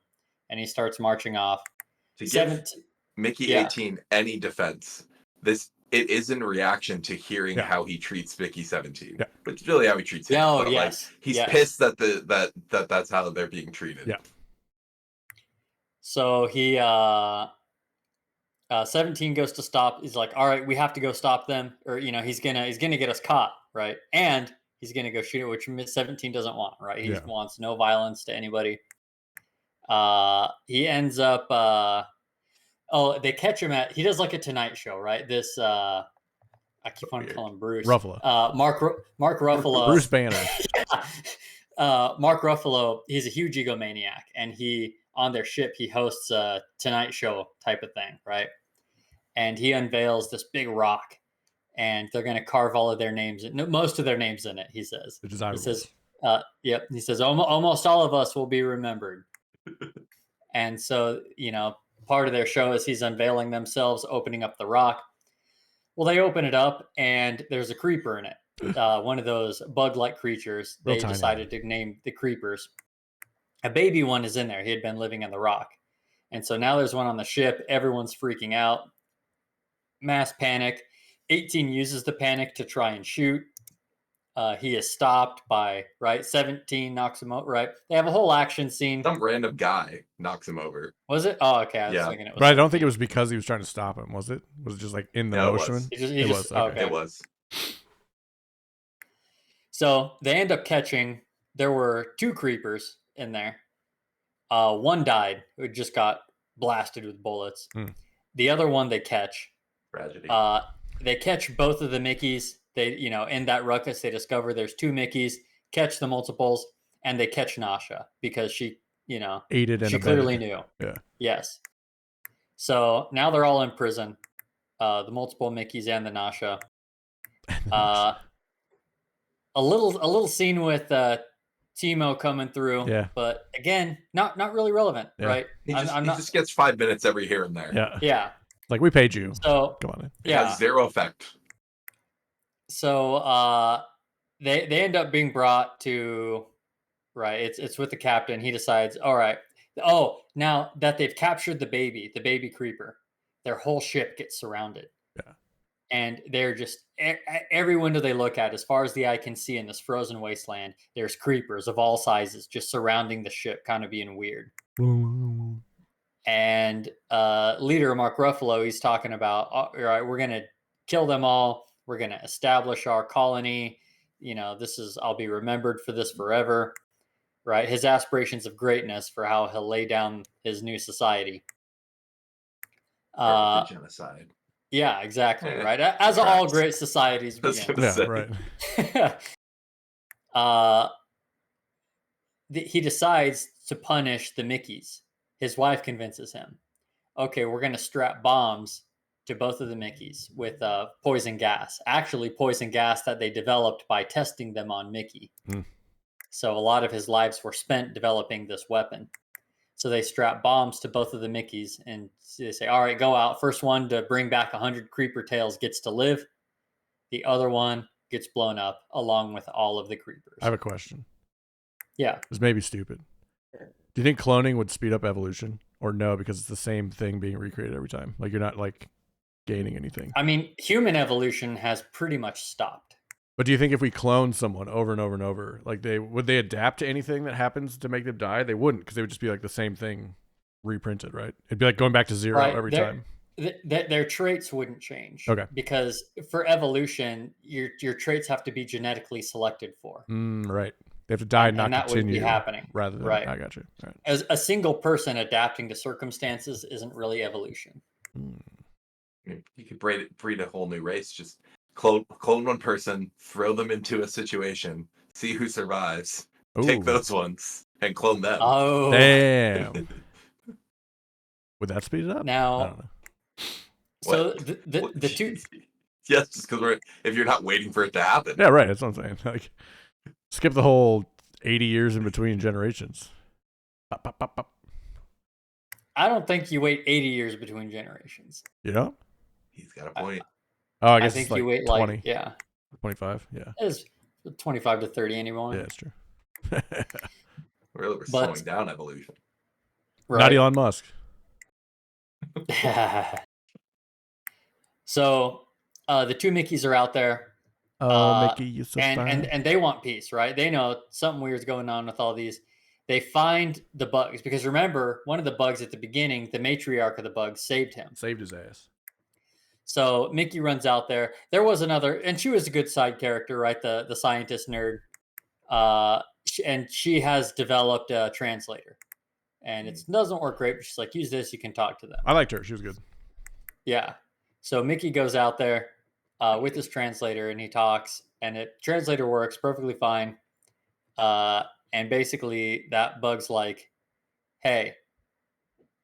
and he starts marching off. To give Mickey 18 any defense, it is in reaction to hearing how he treats Mickey 17. Yeah. But it's really how he treats him. Oh, but yes. Like, he's pissed that that's how they're being treated. Yeah. So he 17 goes to stop. He's like, all right, we have to go stop them, or he's gonna get us caught, right? And he's gonna go shoot it, which 17 doesn't want, right? He wants no violence to anybody. He ends up they catch him he does like a Tonight Show, right? This I keep on calling him Bruce Ruffalo. Mark Ruffalo. Bruce Banner. Mark Ruffalo, he's a huge egomaniac, and he on their ship he hosts a Tonight Show type of thing, right? And he unveils this big rock, and they're going to carve all of their names, most of their names in it. He says, The desirables. He says, yep. He says, almost all of us will be remembered. And so, part of their show is he's unveiling themselves, opening up the rock. Well, they open it up, and there's a creeper in it. One of those bug-like creatures. They decided to name the creepers. A baby one is in there. He had been living in the rock. And so now there's one on the ship. Everyone's freaking out. Mass panic. 18 uses the panic to try and shoot. He is stopped by, 17 knocks him out, right? They have a whole action scene. Some random guy knocks him over. Was it? Oh, okay. I was thinking it was. But I don't think it was because he was trying to stop him, was it? Was it just like in the motion? It was. Okay. It was. So they end up catching, there were 2 creepers in there. One died, who just got blasted with bullets. The other one they catch. Tragedy. They catch both of the Mickeys. They, in that ruckus, they discover there's 2 Mickeys, catch the multiples, and they catch Nasha because she, aided and she clearly knew. Yeah. Yes. So now they're all in prison. the multiple Mickeys and the Nasha. A little scene with Timo coming through, Yeah. but again, not really relevant, Yeah. right? He I'm not. just gets 5 minutes every here and there. Yeah. Yeah. Like, we paid you. So Go on in. It yeah. has zero effect. So they end up being brought to, right. It's with the captain. He decides, all right. Oh, now that they've captured the baby creeper, their whole ship gets surrounded. Yeah. And they're just every window they look at, as far as the eye can see in this frozen wasteland, there's creepers of all sizes just surrounding the ship, kind of being weird. And leader Mark Ruffalo, he's talking about, all right, we're gonna kill them all. We're gonna establish our colony. I'll be remembered for this forever. Right, his aspirations of greatness for how he'll lay down his new society. The genocide. Yeah, exactly. Right, as all great societies begin. Yeah, right. He decides to punish the Mickeys. His wife convinces him, okay, we're going to strap bombs to both of the Mickeys with poison gas. Actually, poison gas that they developed by testing them on Mickey. So a lot of his lives were spent developing this weapon. So they strap bombs to both of the Mickeys and they say, all right, go out. First one to bring back 100 creeper tails gets to live. The other one gets blown up along with all of the creepers. I have a question. Yeah. This may be stupid. Do you think cloning would speed up evolution, or no, because it's the same thing being recreated every time? Like, you're not like gaining anything. I mean, human evolution has pretty much stopped. But do you think if we clone someone over and over and over, like would they adapt to anything that happens to make them die? They wouldn't, because they would just be like the same thing reprinted, right? It'd be like going back to zero every time. Their traits wouldn't change. Okay. Because for evolution, your traits have to be genetically selected for. Right. They have to die and not that continue. Would be happening. Rather than, right. I got you. Right. As a single person adapting to circumstances isn't really evolution. You could breed a whole new race. Just clone one person, throw them into a situation, see who survives, take those ones, and clone them. Oh, damn! Would that speed it up? Now, I don't know. So the two. Yes, just because if you're not waiting for it to happen. Yeah, right. That's what I'm saying. Like, skip the whole 80 years in between generations. Pop, pop, pop, pop. I don't think you wait 80 years between generations. You know? He's got a point. I guess think it's like you wait 20. 25. Yeah. It's 25 to 30 anymore. Yeah, it's true. Really, we're slowing down evolution. Right. Not Elon Musk. So the two Mickeys are out there. Mickey, you're so fine. And they want peace, right? They know something weird's going on with all these. They find the bugs because remember, one of the bugs at the beginning, the matriarch of the bugs saved him. Saved his ass. So Mickey runs out there. There was another, and she was a good side character, right? The scientist nerd. And she has developed a translator. And it doesn't work great, but she's like, use this, you can talk to them. I liked her. She was good. Yeah. So Mickey goes out there with his translator and he talks, and the translator works perfectly fine. And basically that bug's like, hey,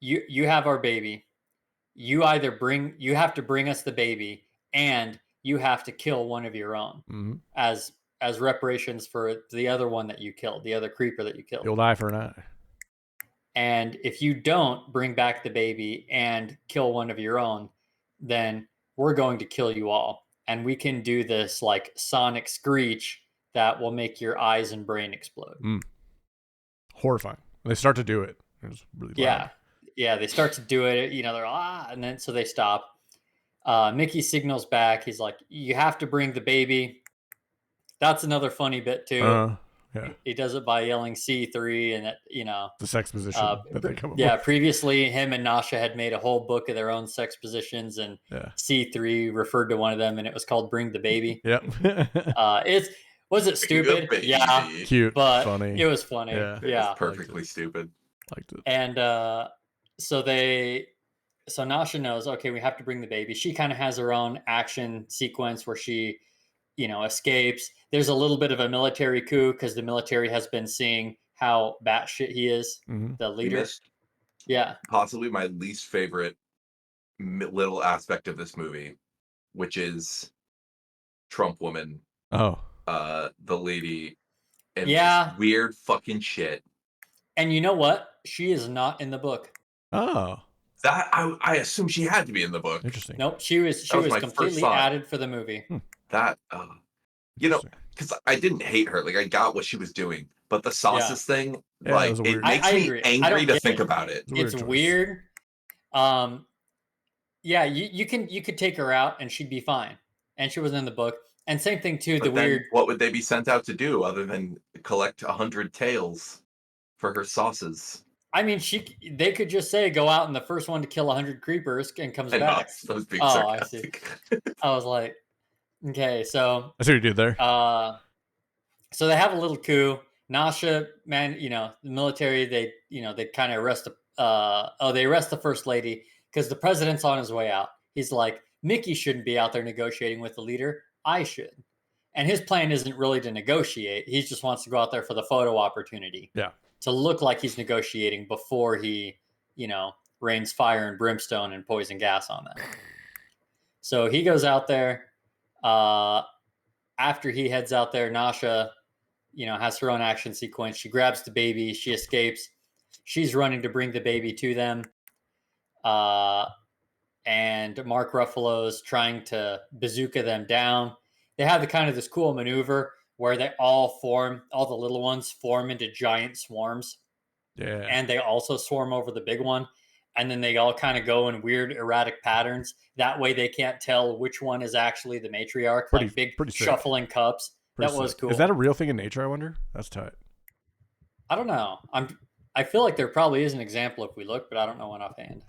you have our baby. You have to bring us the baby, and you have to kill one of your own as reparations for the other one that you killed, the other creeper that you killed. You'll die for an eye. And if you don't bring back the baby and kill one of your own, then we're going to kill you all. And we can do this like sonic screech that will make your eyes and brain explode. Horrifying. They start to do it. It was really loud. Yeah, they start to do it. They're and then so they stop. Mickey signals back. He's like, "You have to bring the baby." That's another funny bit too. Yeah. He does it by yelling C3, and the sex position that they come up with. Previously him and Nasha had made a whole book of their own sex positions, and C3 referred to one of them, and it was called "Bring the Baby." Yep. Was it stupid? Yeah, cute, but funny. It was funny. Yeah, It's perfectly stupid. Liked it. And so Nasha knows, okay, we have to bring the baby. She kind of has her own action sequence where she, escapes. There's a little bit of a military coup because the military has been seeing how batshit he is, the leader. Possibly my least favorite little aspect of this movie, which is Trump woman, Oh, the lady, and Yeah. this weird fucking shit. And you know what? She is not in the book. oh, That I assume she had to be in the book. interesting. Nope, she was That was my first completely thought. added for the movie. That you know, Interesting. because I didn't hate her. Like I got what she was doing, but the sauces thing, Yeah, like it was a it weird- makes I me agree. I angry don't to get think it. about it. It's a weird It's choice. weird. Yeah, you could take her out and she'd be fine, and she wasn't in the book. And same thing too. But The then, weird. what would they be sent out to do other than collect 100 tails for her sauces? I mean, they could just say go out and the first one to kill 100 creepers and comes I know, back. I was being Oh, I see. sarcastic. I was like, okay, so I see what you did there. so they have a little coup. Nasha, man, the military, they kind of arrest they arrest the first lady because the president's on his way out. He's like, Mickey shouldn't be out there negotiating with the leader. I should. And his plan isn't really to negotiate. He just wants to go out there for the photo opportunity. Yeah. To look like he's negotiating before he, rains fire and brimstone and poison gas on them. So he goes out there. After he heads out there, Nasha, has her own action sequence. She grabs the baby. She escapes. She's running to bring the baby to them. And Mark Ruffalo's trying to bazooka them down. They have this cool maneuver where they all the little ones form into giant swarms. Yeah. And they also swarm over the big one. And then they all kind of go in weird erratic patterns. That way they can't tell which one is actually the matriarch, like big pretty sick. shuffling cups. That was cool. Is that a real thing in nature, I wonder? That's tight. I don't know. I feel like there probably is an example if we look, but I don't know one offhand.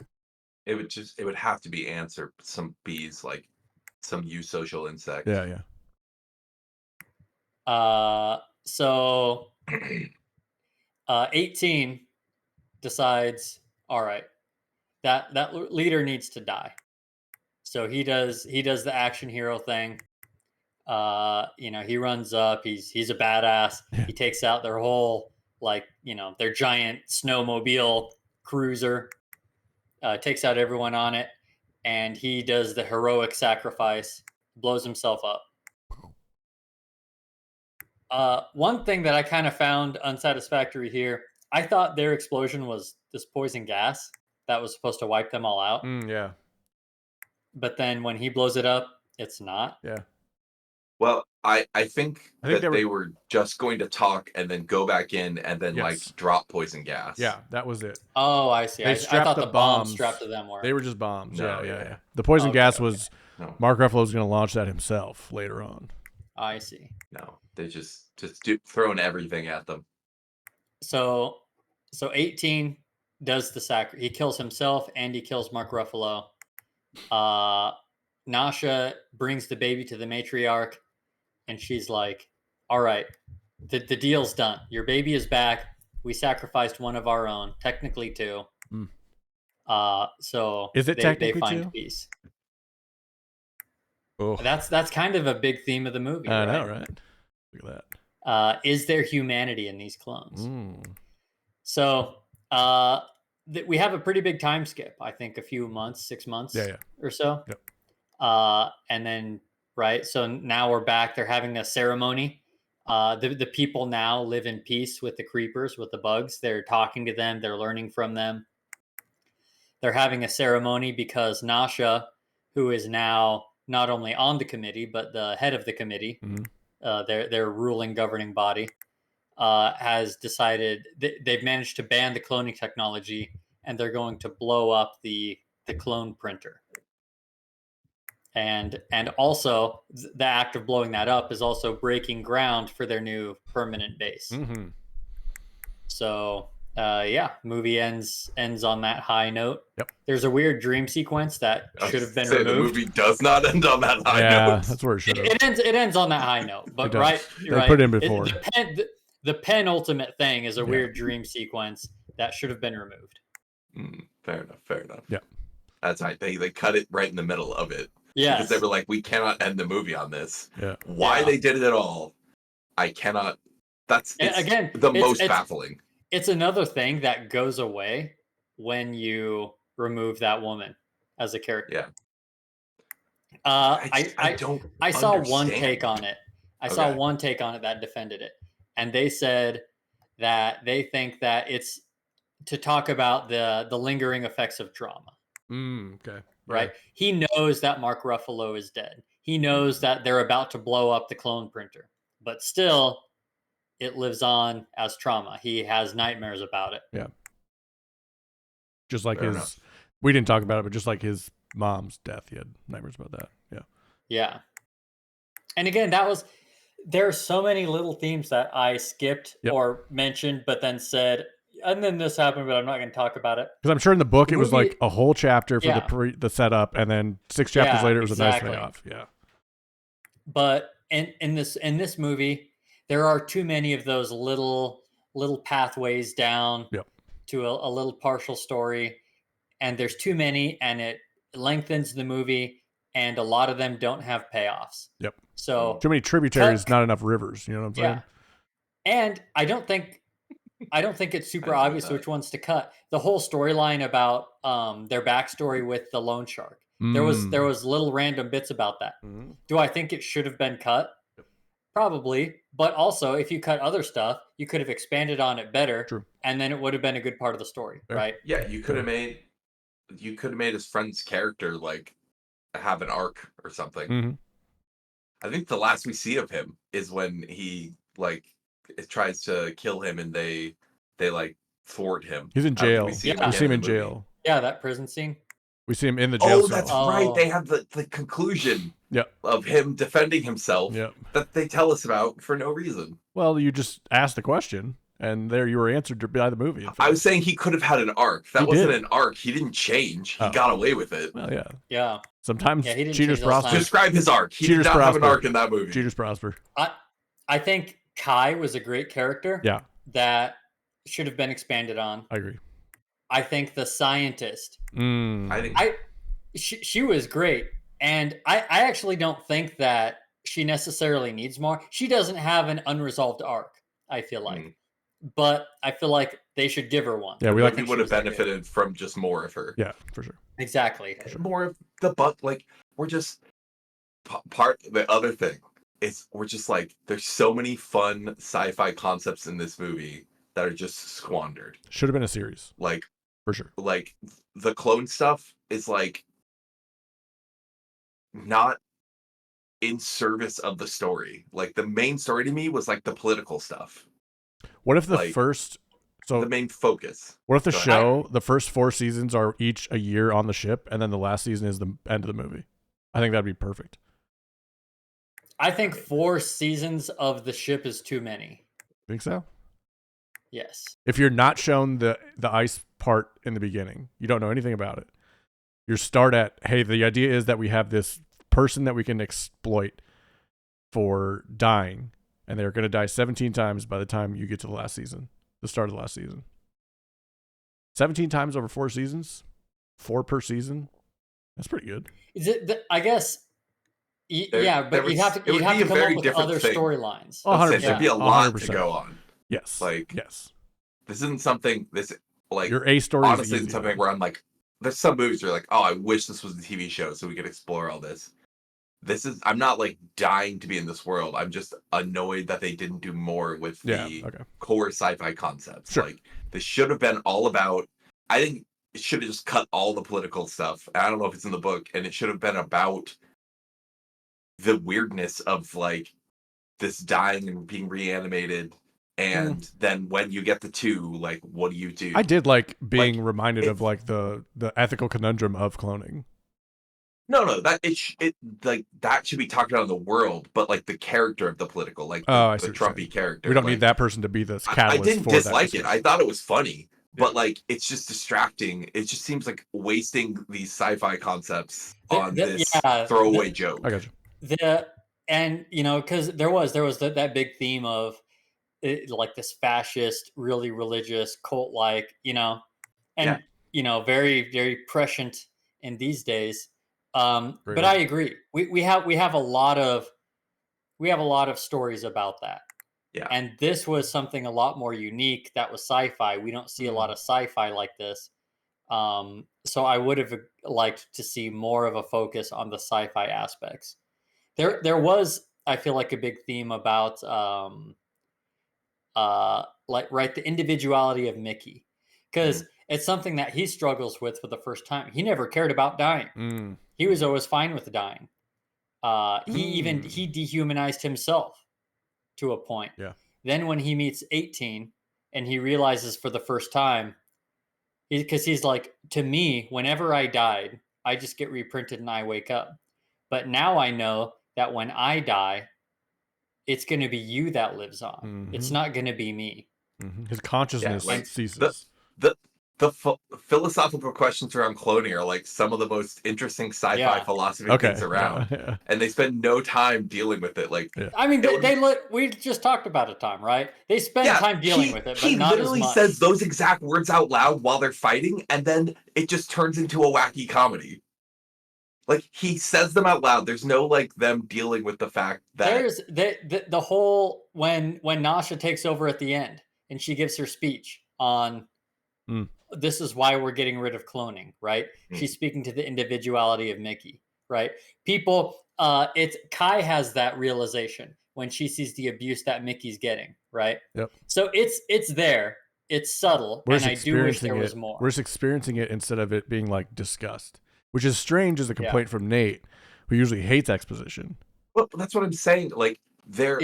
It would have to be ants or some bees, like some eusocial insect. Yeah. So 18 decides, all right, that leader needs to die. So he does the action hero thing. He runs up, he's a badass. Yeah. He takes out their whole, their giant snowmobile cruiser, takes out everyone on it, and he does the heroic sacrifice, blows himself up. One thing that I kind of found unsatisfactory here, I thought their explosion was this poison gas that was supposed to wipe them all out. Yeah. But then when he blows it up, it's not. Yeah. Well, I think that they they were just going to talk and then go back in and then like drop poison gas. Yeah, that was it. Oh, I see. I thought the bombs strapped to them were. They were just bombs. No, yeah. The poison gas was No. Mark Ruffalo was going to launch that himself later on. I see. No, they just throwing everything at them. So 18 does the sacrifice. He kills himself and he kills Mark Ruffalo. Nasha brings the baby to the matriarch, and she's like, all right, the deal's done. Your baby is back. We sacrificed one of our own, technically two. So is it technically they find two? peace. Oh. That's kind of a big theme of the movie. I right? know, right? Look at that. Is there humanity in these clones? So we have a pretty big time skip. I think a few months, 6 months or so. Yep. And then, right. So now we're back. They're having a ceremony. The people now live in peace with the creepers, with the bugs. They're talking to them. They're learning from them. They're having a ceremony because Nasha, who is now not only on the committee, but the head of the committee, their ruling governing body, has decided they've managed to ban the cloning technology, and they're going to blow up the clone printer. And also the act of blowing that up is also breaking ground for their new permanent base. So movie ends on that high note. Yep. There's a weird dream sequence that should have been removed. The movie does not end on that high note. Yeah, that's where it should have. It ends on that high note, but right. Put it in before. The penultimate thing is a weird dream sequence that should have been removed. Fair enough. Yeah. That's right. They cut it right in the middle of it. Yeah. Because they were like, we cannot end the movie on this. Yeah. Why they did it at all, I cannot. That's most baffling. It's another thing that goes away when you remove that woman. as a character. Yeah. I don't. saw one understand. take on it. I Okay. saw one take on it that defended it, and they said that they think that it's to talk about the lingering effects of trauma. Okay. Right? Yeah. He knows that Mark Ruffalo is dead. He knows that they're about to blow up the clone printer, but still, it lives on as trauma. He has nightmares about it. Yeah. Just like Fair his, enough. we didn't talk about it, but just like his mom's death, he had nightmares about that. Yeah. Yeah. And again, there are so many little themes that I skipped Yep. or mentioned, but then said, and then this happened, but I'm not going to talk about it. Because I'm sure in the book The it was movie- like a whole chapter for Yeah. the setup, and then 6 chapters Yeah, later it was exactly. a nice payoff. Yeah. But in this movie, there are too many of those little pathways down Yep. to a little partial story, and there's too many, and it lengthens the movie, and a lot of them don't have payoffs. Yep. So Too many tributaries, not enough rivers. You know what I'm saying? yeah, and I don't think it's super I agree obvious with that. which ones to cut. The whole storyline about their backstory with the loan shark. There was little random bits about that. Mhm. Do I think it should have been cut? Probably, but also if you cut other stuff, you could have expanded on it better, True. and then it would have been a good part of the story, Fair. right? Yeah, you could have made his friend's character like have an arc or something. Mhm. I think the last we see of him is when he like it tries to kill him and they like thwart him. He's in I don't think jail. we see him Yeah. We see him again in the movie. jail. Yeah, that prison scene. We see him in the jail Oh, cell. that's Oh. right. They have the conclusion Yep. of him defending himself Yep. that they tell us about for no reason. Well, you just asked the question, and there you were answered by the movie. in I fact. was saying he could have had an arc. That He wasn't did. an arc. He didn't change. He Oh. got away with it. Well, yeah. Yeah, Sometimes Yeah, he didn't cheaters change those prosper. times. Describe his arc. He Cheaters did not have an prosper. arc in that movie. Cheaters prosper. I think Kai was a great character. Yeah, That should have been expanded on. I agree. I think the scientist. I think She was great, and I actually don't think that she necessarily needs more. She doesn't have an unresolved arc, I feel like, but I feel like they should give her one. Yeah, the we like. movie would have benefited from just more of her. Yeah, for sure. Exactly. More of the like we're just part. The other thing is we're just like there's so many fun sci-fi concepts in this movie that are just squandered. Should have been a series Like for sure. like the clone stuff is like not in service of the story. Like the main story to me was like the political stuff. What if the like, first? So the main focus. what if the Go ahead. show, the first 4 seasons are each a year on the ship, and then the last season is the end of the movie? I think that'd be perfect. I think 4 seasons of the ship is too many. Think so? Yes. If you're not shown the ice part in the beginning, you don't know anything about it. You start at, hey, the idea is that we have this person that we can exploit for dying, and they're going to die 17 times by the time you get to the last season, the start of the last season. 17 times over 4 seasons, 4 per season. That's pretty good. Is it? I guess. There- Yeah, but there you'd have to it would come be a up very with different other thing. storylines. Oh, Let's say 100%. there'd be a lot 100%. to go on. Yes. Like- yes. This isn't something. This like Your A story honestly is isn't easy. something where I'm like. There's some movies where like, oh, I wish this was a TV show so we could explore all this. I'm not like dying to be in this world. I'm just annoyed that they didn't do more with the core sci-fi concepts. Sure. Like this should have been all about. I think it should have just cut all the political stuff. I don't know if it's in the book, and it should have been about the weirdness of like this dying and being reanimated. And then when you get the 2, like, what do you do? I did like being reminded of like the ethical conundrum of cloning. No, that like that should be talked about in the world, but like the character of the political, like the I see what you're Trumpy saying. character. We don't like, need that person to be the I catalyst didn't for dislike that it. I thought it was funny, but like it's just distracting. It just seems like wasting these sci-fi concepts on this throwaway joke. I got you. And you know, because there was that big theme of like this fascist, really religious, cult-like, you know, and you know, very very prescient in these days. But I agree. We have a lot of stories about that. Yeah. And this was something a lot more unique that was sci-fi. We don't see a lot of sci-fi like this. So I would have liked to see more of a focus on the sci-fi aspects. There was, I feel like, a big theme about right, the individuality of Mickey, because it's something that he struggles with for the first time. He never cared about dying. Mm. He was always fine with dying. He dehumanized himself to a point. Yeah. Then when he meets 18 and he realizes for the first time, because he's like, to me, whenever I died, I just get reprinted and I wake up. But now I know that when I die, it's going to be you that lives on. It's not going to be me. His consciousness ceases. The philosophical questions around cloning are like some of the most interesting sci-fi philosophy things around, and they spend no time dealing with it. Like, I mean, we just talked about it, Tom, right? They spend time dealing with it, but not as much. He literally says those exact words out loud while they're fighting, and then it just turns into a wacky comedy. Like, he says them out loud. There's no like them dealing with the fact that there's the whole when Nasha takes over at the end and she gives her speech on this is why we're getting rid of cloning, right? She's speaking to the individuality of Mickey, right? People, it's Kai has that realization when she sees the abuse that Mickey's getting, right? Yep. So it's there, it's subtle, and I do wish there was more. We're just experiencing it instead of it being like discussed, which is strange as a complaint from Nate, who usually hates exposition. Well, that's what I'm saying. Like, they're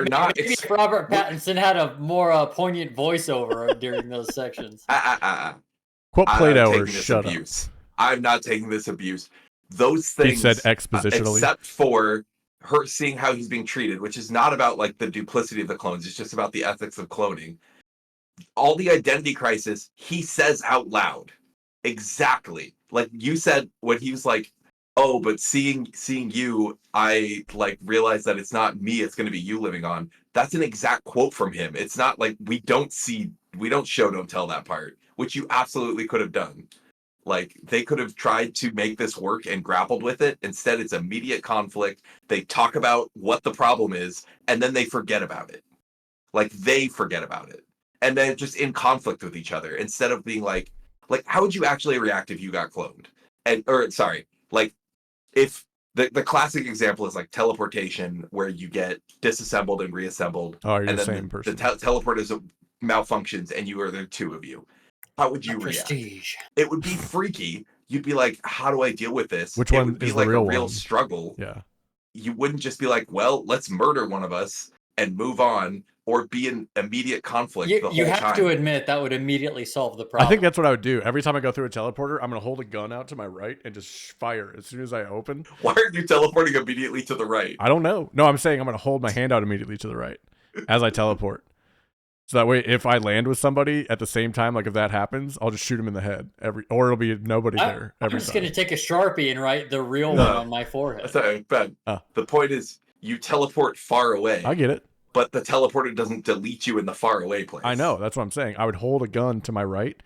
not. Maybe if Robert Pattinson had a more poignant voiceover during those sections. Quote Plato or shut up. I'm not taking this abuse. Those things. He said expositionally. Except for her seeing how he's being treated, which is not about like the duplicity of the clones. It's just about the ethics of cloning. All the identity crisis he says out loud. Exactly. Like you said when he was like, oh, but seeing you, I like realized that it's not me, it's going to be you living on. That's an exact quote from him. It's not like we don't show, don't tell that part, which you absolutely could have done. Like, they could have tried to make this work and grappled with it. Instead, it's immediate conflict. They talk about what the problem is, and then they forget about it. Like, they forget about it. And then just in conflict with each other, instead of being like, how would you actually react if you got cloned? Like, if the classic example is like teleportation, where you get disassembled and reassembled, and then the same person. The teleport malfunctions, and the two of you. How would you react? It would be freaky. You'd be like, "How do I deal with this?" Which one would be is like the real a real one? struggle. Yeah. You wouldn't just be like, "Well, let's murder one of us and move on," or be in immediate conflict the whole time. You have to admit that would immediately solve the problem. I think that's what I would do. Every time I go through a teleporter, I'm going to hold a gun out to my right and just fire as soon as I open. Why aren't you teleporting immediately to the right? I don't know. No, I'm saying I'm going to hold my hand out immediately to the right as I teleport. So that way, if I land with somebody at the same time, like if that happens, I'll just shoot him in the head. Or it'll be nobody there. I'm just going to take a Sharpie and write the real one on my forehead. Sorry, Ben. The point is, you teleport far away. I get it. But the teleporter doesn't delete you in the far away place. I know. That's what I'm saying. I would hold a gun to my right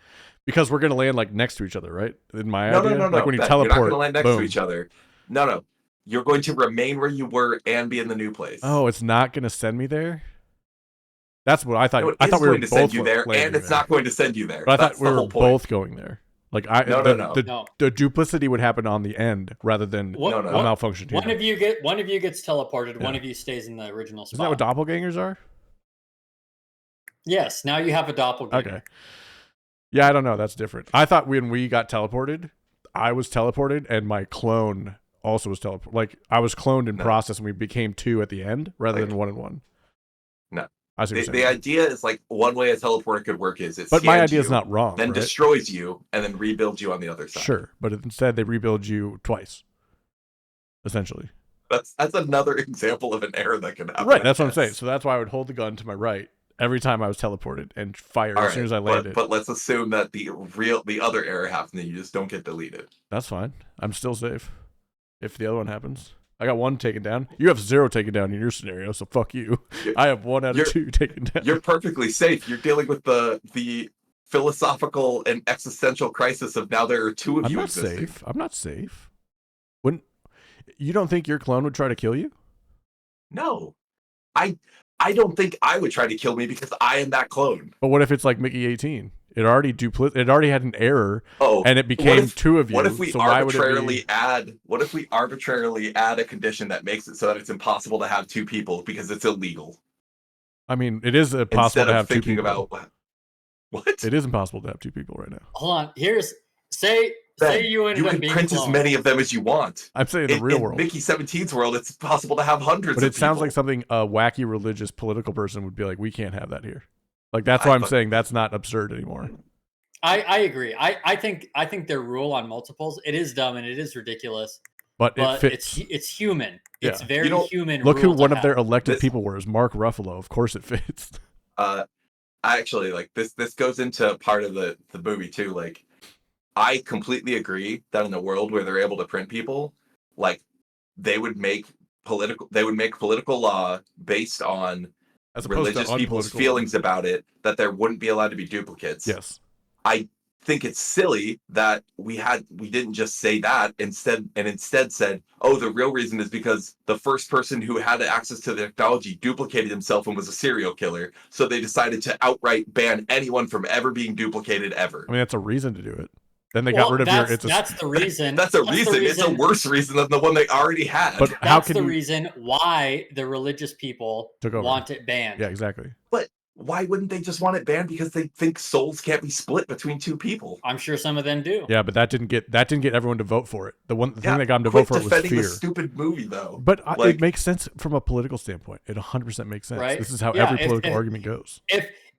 because we're going to land like next to each other, right? In my idea? No. Like when you Ben, teleport, you're not going to land next to each other. No. You're going to remain where you were and be in the new place. Oh, it's not going to send me there? That's what I thought. No, I thought we were going to both send you there, and it's not going to send you there. But I thought we were both going there. Like the duplicity would happen on the end rather than a malfunction. One of you gets teleported. One of you stays in the original spot. Isn't that what doppelgangers are? Yes. Now you have a doppelganger. Okay. Yeah, I don't know. That's different. I thought when we got teleported, I was teleported, and my clone also was teleported. Like I was cloned in process, and we became two at the end rather than 1 and 1. No. The idea is like one way a teleporter could work is but my idea is not wrong. Then destroys you and then rebuilds you on the other side. Sure, but instead they rebuild you twice, essentially. That's another example of an error that can happen. Right, that's what I'm saying. So that's why I would hold the gun to my right every time I was teleported and fire as soon as I landed. But let's assume that the other error happened and you just don't get deleted. That's fine. I'm still safe if the other one happens. I got 1 taken down. You have 0 taken down in your scenario, so fuck you. I have 1 out of 2 taken down. You're perfectly safe. You're dealing with the philosophical and existential crisis of now there are 2 of you existing. I'm not safe. When you don't think your clone would try to kill you? No. I don't think I would try to kill me because I am that clone. But what if it's like Mickey 18? It already It already had an error, and it became two of you. What if we so why would it arbitrarily be... add? What if we arbitrarily add a condition that makes it so that it's impossible to have two people because it's illegal? I mean, it is impossible Instead to of have two thinking people. about what? It is impossible to have two people right now. Hold on. Say you ended you up can being print cloned. as many of them as you want. I'm saying in the real world. Mickey 17's world, it's possible to have hundreds. But it of sounds people. like something a wacky religious political person would be like, we can't have that here. Like that's why I'm saying that's not absurd anymore. I agree. I think their rule on multiples, it is dumb and it is ridiculous. But it fits. It's human. Yeah. It's very human. Look who one of their have. elected people was, Mark Ruffalo. Of course it fits. I actually like this goes into part of the movie too. Like, I completely agree that in a world where they're able to print people, like they would make political law based on religious people's feelings about it, that there wouldn't be allowed to be duplicates. Yes. I think it's silly that we didn't just say that instead said, oh, the real reason is because the first person who had access to the technology duplicated himself and was a serial killer, so they decided to outright ban anyone from ever being duplicated ever. I mean, that's a reason to do it. Then they got rid of your... That's the reason. That's a reason. It's a worse reason than the one they already had. But that's the reason why the religious people want it banned. Yeah, exactly. But why wouldn't they just want it banned? Because they think souls can't be split between two people. I'm sure some of them do. Yeah, but that didn't get everyone to vote for it. The thing that got them to vote for it was fear. The stupid movie, though. But it makes sense from a political standpoint. It 100% makes sense. Right? This is how every political argument goes.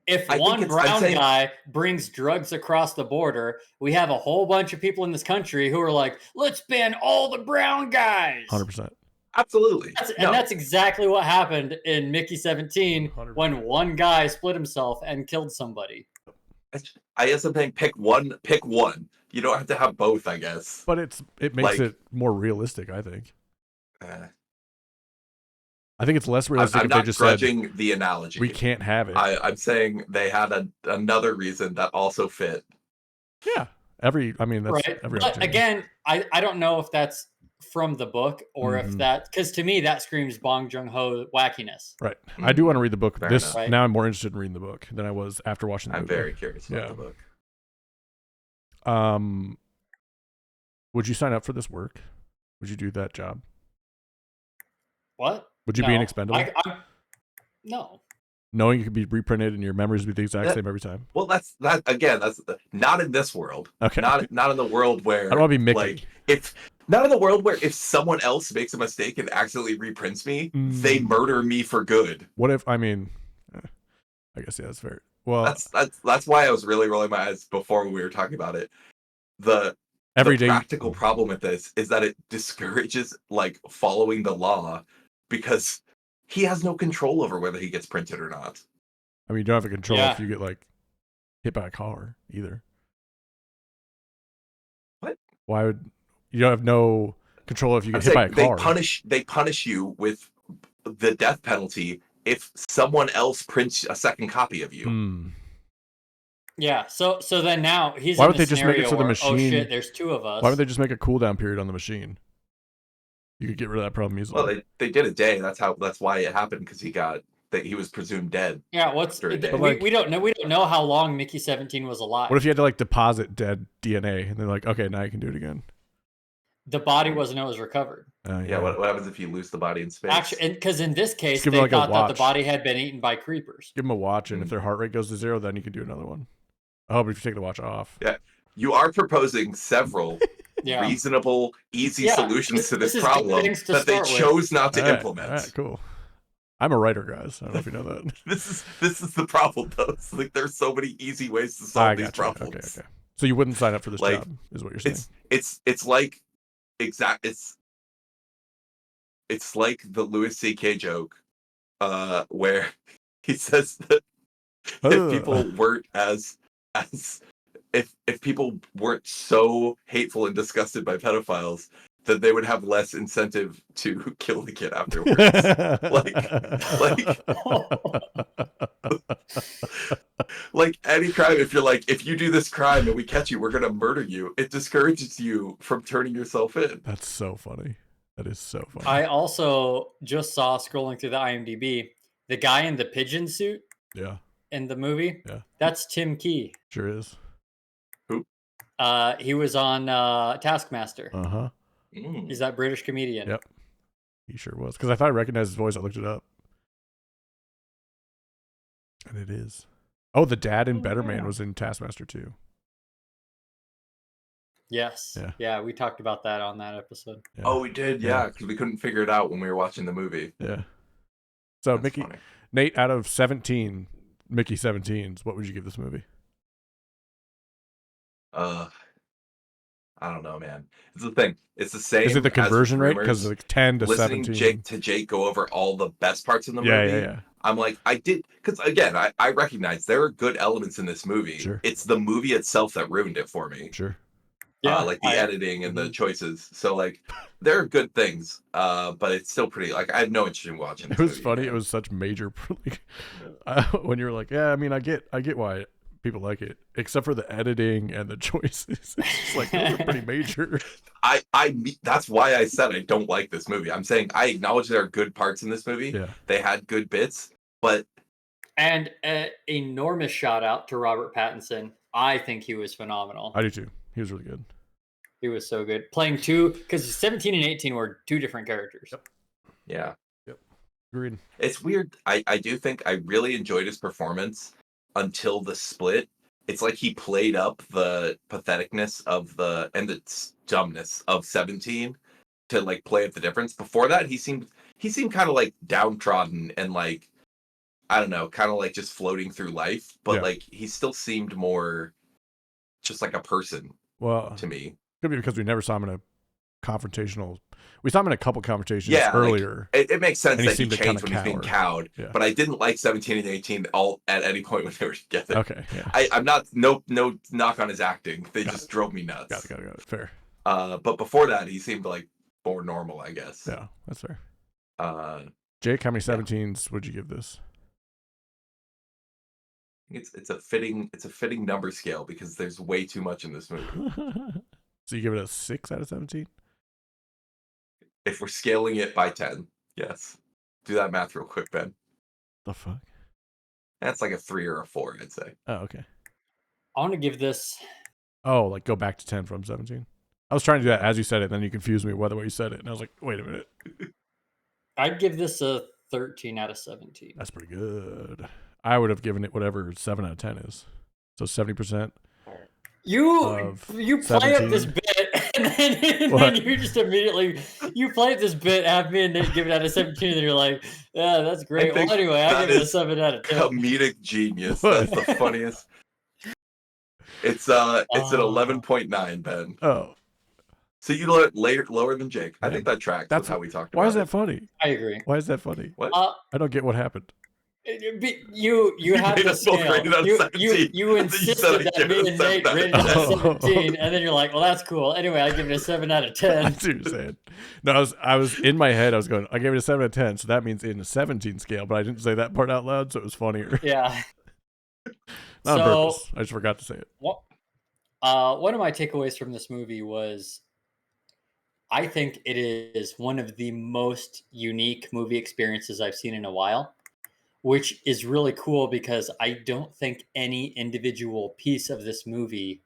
If one brown guy brings drugs across the border, we have a whole bunch of people in this country who are like, let's ban all the brown guys. 100%. Absolutely. That's exactly what happened in Mickey 17 100%. when one guy split himself and killed somebody. I guess I'm saying pick one. You don't have to have both, I guess. But it makes it more realistic, I think. I think it's less realistic if they just said... I'm not grudging the analogy. We can't have it. I'm saying they had another reason that also fit. Yeah. That's right. Every But again, I don't know if that's from the book or if that... Because to me, that screams Bong Joon-Ho wackiness. Right. I do want to read the book. Right. Now I'm more interested in reading the book than I was after watching the movie. I'm very curious about the book. Would you sign up for this work? Would you do that job? What? Would you be an expendable? No. Knowing it could be reprinted and your memories would be the exact same every time. Well, that's not in this world. Okay. Not in the world where I don't want to be Mickey. Like, not in the world where if someone else makes a mistake and accidentally reprints me, they murder me for good. What if? I mean, I guess that's fair. Well, that's why I was really rolling my eyes before when we were talking about it. The practical problem with this is that it discourages like following the law because he has no control over whether he gets printed or not. I mean, you don't have control if you get like hit by a car either. What? Why would you don't have no control if you get hit by a car? They punish you with the death penalty if someone else prints a second copy of you. Yeah, so then now he's. Why would they just make it so the machine? Oh shit! There's two of us. Why would they just make a cooldown period on the machine? You could get rid of that problem easily. Well, they did a day. That's why it happened because he was presumed dead. Yeah, we don't know. We don't know how long Mickey 17 was alive. What if you had to like deposit dead DNA and they're like, okay, now you can do it again? The body wasn't always recovered. Yeah. What happens if you lose the body in space? Actually, because in this case, they thought that the body had been eaten by creepers. Give them a watch, and if their heart rate goes to 0, then you can do another one. Oh, but if you take the watch off. Yeah. You are proposing several reasonable, easy solutions to this problem that they chose not to implement. All right, cool. I'm a writer, guys. I don't know if you know that. This is the problem, though. It's like there's so many easy ways to solve these problems. Okay. So you wouldn't sign up for this job, is what you're saying? It's like it's like the Louis C.K. joke, where he says that if people weren't if people weren't so hateful and disgusted by pedophiles, then they would have less incentive to kill the kid afterwards. like any crime, if you do this crime and we catch you, we're gonna murder you. It discourages you from turning yourself in. That's so funny. That is so funny. I also just saw scrolling through the IMDb, the guy in the pigeon suit. Yeah. in the movie? Yeah. That's Tim Key. Sure is. He was on Taskmaster. Uh-huh. He's that British comedian. Yep. He sure was. Because I thought I recognized his voice. I looked it up. And it is. Oh, the dad in Better Man was in Taskmaster too. Yes. Yeah, we talked about that on that episode. Yeah. Oh, we did, yeah, because we couldn't figure it out when we were watching the movie. Yeah. So, That's funny. Nate, out of 17 Mickey 17s, what would you give this movie? I don't know, man. It's the thing. It's the same. Is it the conversion rate? Because Because like 10 to listening 17. Jake go over all the best parts in the movie. Yeah. I'm like, I did, because again, I recognize there are good elements in this movie. Sure. It's the movie itself that ruined it for me. Sure. Yeah, like the editing and the choices. So like, there are good things, but it's still pretty. Like, I had no interest in watching. It was funny. Man. It was such major. When you were like, yeah, I mean, I get why people like it, except for the editing and the choices. It's just like those are pretty major. That's why I said I don't like this movie. I'm saying I acknowledge there are good parts in this movie. Yeah. They had good bits, but. And an enormous shout out to Robert Pattinson. I think he was phenomenal. I do too. He was really good. He was so good. Playing two, because 17 and 18 were two different characters. Yep. Yeah. Yep. Agreed. It's weird. I do think I really enjoyed his performance until the split. It's like he played up the patheticness of the dumbness of 17 to like play up the difference. Before that, he seemed kind of like downtrodden and like, I don't know, kind of like just floating through life. But like he still seemed more just like a person. Well, to me. Could be because we never saw him in a confrontational. We saw him in a couple confrontations earlier. Like, it makes sense that he changed when he's being cowed. Yeah. But I didn't like 17 and 18 all at any point when they were together. Okay. Yeah. I'm not no knock on his acting. They just drove me nuts. Got it. Fair. But before that, he seemed like more normal, I guess. Yeah, that's fair. Jake, how many 17s would you give this? It's a fitting number scale because there's way too much in this movie. So you give it a 6 out of 17? If we're scaling it by 10, yes. Do that math real quick, Ben. The fuck? That's like a 3 or a 4, I'd say. Oh, okay. I want to give this. Oh, like go back to 10 from 17? I was trying to do that as you said it, then you confused me by the way you said it, and I was like, wait a minute. I'd give this a 13 out of 17. That's pretty good. I would have given it whatever 7 out of 10 is. So 70%. You play up this bit, and then you just immediately play up this bit, have me and Nate give it out of 17, and then you're like, yeah, that's great. Well, anyway, I give it a 7 out of 10. Comedic genius. That's the funniest. It's an 11.9, Ben. Oh. So you lower than Jake. I think that tracks. That's how we talked about it. Why is that funny? I agree. Why is that funny? What? I don't get what happened. You had the scale. You insisted that me and Nate rated it at 17, and then you're like, well, that's cool. Anyway, I give it a 7 out of 10. I see what you're saying. No, I was in my head, I was going, I gave it a 7 out of 10, so that means in a 17 scale, but I didn't say that part out loud, so it was funnier. Yeah. Not on purpose. I just forgot to say it. One of my takeaways from this movie was I think it is one of the most unique movie experiences I've seen in a while, which is really cool because I don't think any individual piece of this movie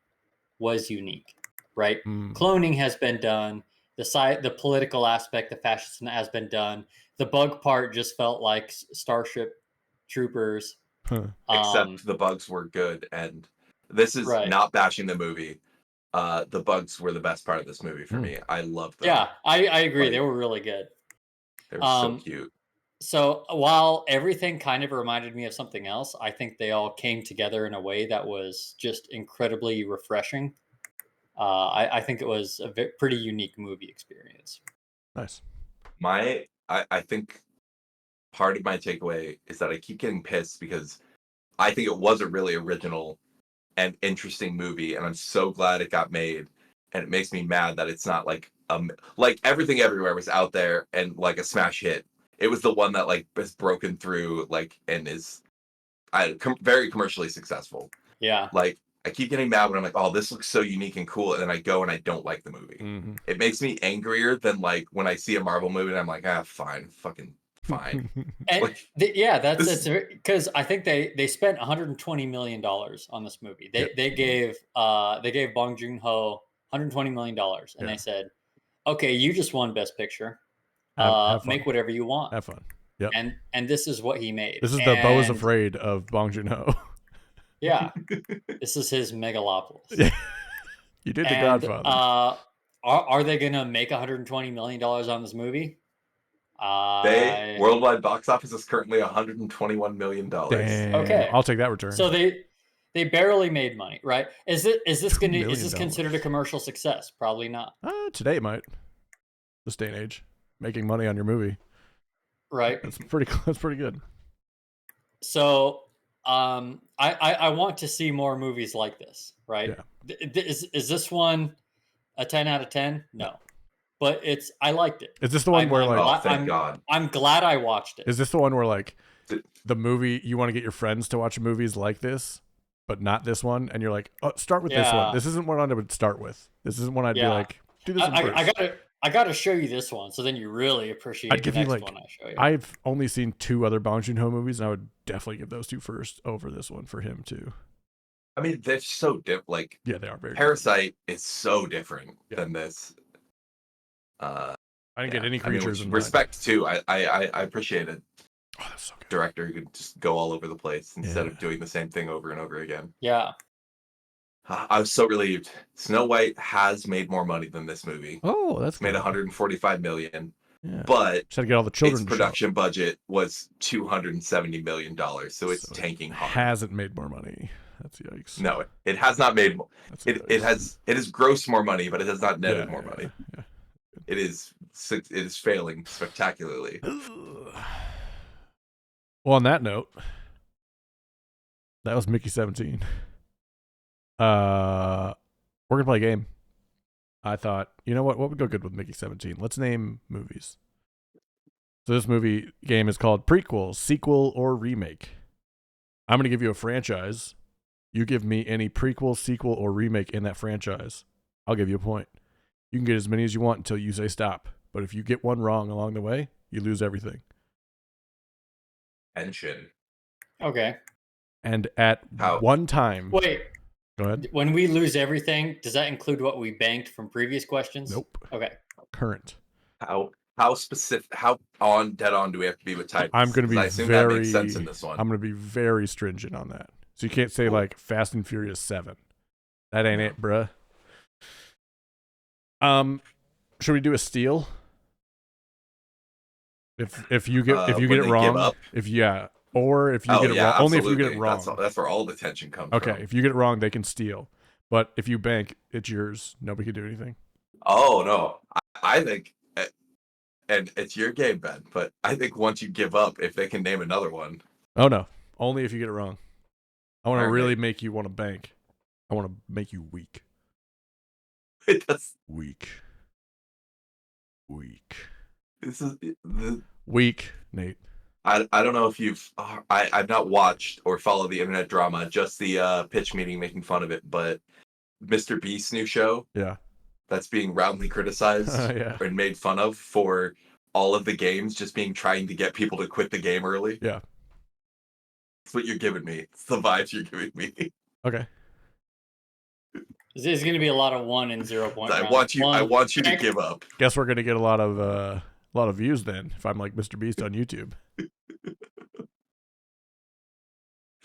was unique, right? Cloning has been done. The political aspect, the fascism has been done. The bug part just felt like Starship Troopers. Except the bugs were good, and this is not bashing the movie. The bugs were the best part of this movie for me. I loved them. Yeah, I agree. They were really good. They were so cute. So while everything kind of reminded me of something else, I think they all came together in a way that was just incredibly refreshing. I think it was a pretty unique movie experience. Nice. I think part of my takeaway is that I keep getting pissed because I think it was a really original and interesting movie, and I'm so glad it got made. And it makes me mad that it's not like Everything Everywhere was out there and like a smash hit. It was the one that like has broken through and is very commercially successful. Yeah. Like I keep getting mad when I'm like, oh, this looks so unique and cool, and then I go and I don't like the movie. It makes me angrier than like when I see a Marvel movie and I'm like, fine, fucking fine. And Like, that's because I think they spent 120 million dollars on this movie. They gave Bong Joon-Ho 120 million dollars, and they said, "Okay, you just won Best Picture. Have fun. Make whatever you want." Have fun. Yep. And this is what he made. This is the Beau is Afraid of Bong Joon-Ho. Yeah, this is his megalopolis. Yeah. You did The Godfather. Are they gonna make 120 million dollars on this movie? Worldwide box office is currently 121 million dollars. Okay, I'll take that return. So they barely made money, right? Is this considered a commercial success? Probably not. Today it might. This day and age, making money on your movie, right? That's pretty good. So, I want to see more movies like this, right? Yeah. Is this one a 10 out of 10? No. But I liked it. Is this the one where thank God. I'm glad I watched it. Is this the one where like the movie you want to get your friends to watch movies like this, but not this one, and you're like, oh, start with this one. This isn't what I would start with. This isn't what I'd be like. Do this one first. I gotta show you this one, so then you really appreciate the next one I show you. I've only seen 2 other Bong Joon-Ho movies, and I would definitely give those 2 first over this one for him too. I mean, they're so different. Like, yeah, they are very. Parasite is so different than this. I didn't get any creatures. In respect too. I appreciate it. Oh, that's so good. Director who could just go all over the place instead of doing the same thing over and over again. Yeah. I was so relieved. Snow White has made more money than this movie. Oh, that's made 145 million. Yeah. But just had to get all the children. Its production budget was $270 million, so it's tanking hard. Hasn't made more money. That's yikes. No, it has not made more. It has grossed more money, but it has not netted more money. Yeah. It is failing spectacularly. Well, on that note, that was Mickey 17. We're gonna play a game. I thought, you know what would go good with Mickey 17? Let's name movies. So this movie game is called Prequel, Sequel, or Remake. I'm gonna give you a franchise. You give me any prequel, sequel, or remake in that franchise. I'll give you a point. You can get as many as you want until you say stop. But if you get one wrong along the way, you lose everything. Tension. Okay. And at one time... Wait. Go ahead. When we lose everything, does that include what we banked from previous questions? Nope. Okay. Current. How specific? How dead on do we have to be with titles? I'm going to be I assume that makes sense in this one. I'm going to be very stringent on that. So you can't say like Fast and Furious 7. That ain't it, bruh. Should we do a steal? If you get it wrong, or if you get it wrong, only if you get it wrong. That's where all the tension comes from. Okay, if you get it wrong, they can steal. But if you bank, it's yours. Nobody can do anything. Oh no, I think, and it's your game, Ben. But I think once you give up, if they can name another one. Oh no, only if you get it wrong. I want to really make you want to bank. I want to make you weak. That's weak. This is weak, Nate. I don't know if I've not watched or followed the internet drama, just the pitch meeting making fun of it, but Mr. Beast's new show, that's being roundly criticized and made fun of for all of the games just trying to get people to quit the game early. Yeah. That's what you're giving me. It's the vibes you're giving me. Okay. There's going to be a lot of 1 and 0 point. I want you to give up. Guess we're going to get a lot of views then if I'm like Mr. Beast on YouTube.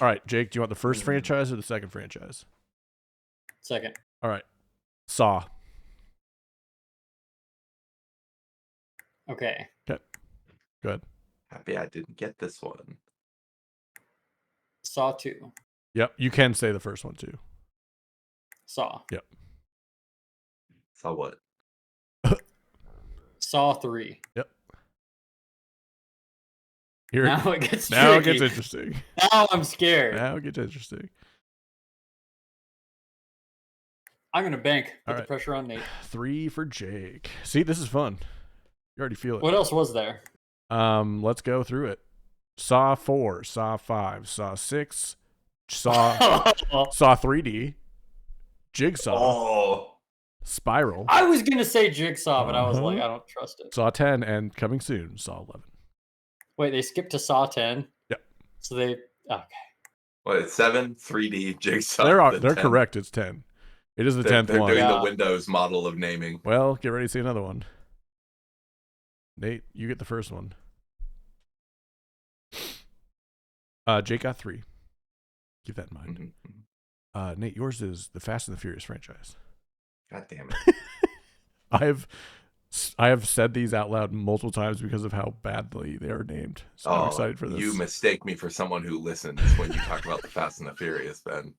All right, Jake, do you want the first franchise or the second franchise? Second. All right. Saw. Okay. Good. Happy I didn't get this one. Saw 2. Yep, you can say the first one too. Saw. Yep. Saw what? Saw 3. Yep. Now it gets interesting. Now I'm scared. Now it gets interesting. I'm going to bank. Put the pressure on Nate. 3 for Jake. See, this is fun. You already feel it. What else was there? Let's go through it. Saw 4, Saw 5, Saw 6, Saw 3D, Jigsaw, Spiral. I was going to say Jigsaw, but I was like, I don't trust it. Saw 10, and coming soon, Saw 11. Wait, they skipped to Saw 10? Yep. So they... Okay. What, it's 7, 3D, Jigsaw. They're 10. correct. It's 10. It is the 10th They're one. doing the Yeah. Windows model of naming. Well, get ready to see another one. Nate, you get the first one. Jake got 3. Keep that in mind. Mhm. Nate, yours is the Fast and the Furious franchise. God damn it. I have said these out loud multiple times because of how badly they are named. So I'm excited for this. You mistake me for someone who listens when you talk about the Fast and the Furious, Ben.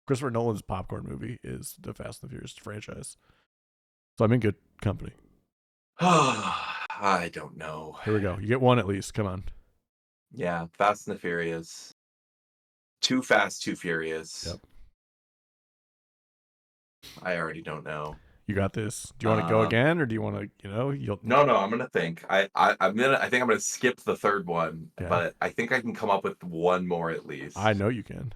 Christopher Nolan's popcorn movie is the Fast and the Furious franchise. So I'm in good company. I don't know. Here we go. You get one at least. Come on. Yeah, Fast and the Furious. Too Fast, Too Furious. Yep. I already don't know. You got this. Do you want to go again, or do you want to? You'll. No. I'm gonna think. I think I'm gonna skip the third one, Okay. but I think I can come up with one more at least. I know you can.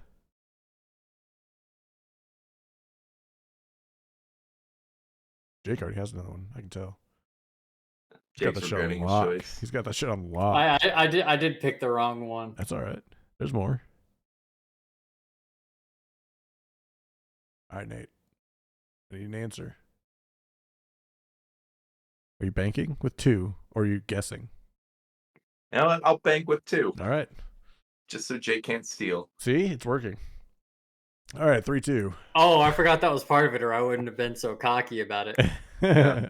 Jake already has another one. I can tell. He's got Jake's the shit on regretting his lock. choice. He's got that shit on lock. I did pick the wrong one. That's all right. There's more. All right, Nate. I need an answer. Are you banking with 2, or are you guessing? You know what? I'll bank with 2, All right. just so Jake can't steal. See, it's working. All right, 3-2. Oh, I forgot that was part of it, or I wouldn't have been so cocky about it. Yeah.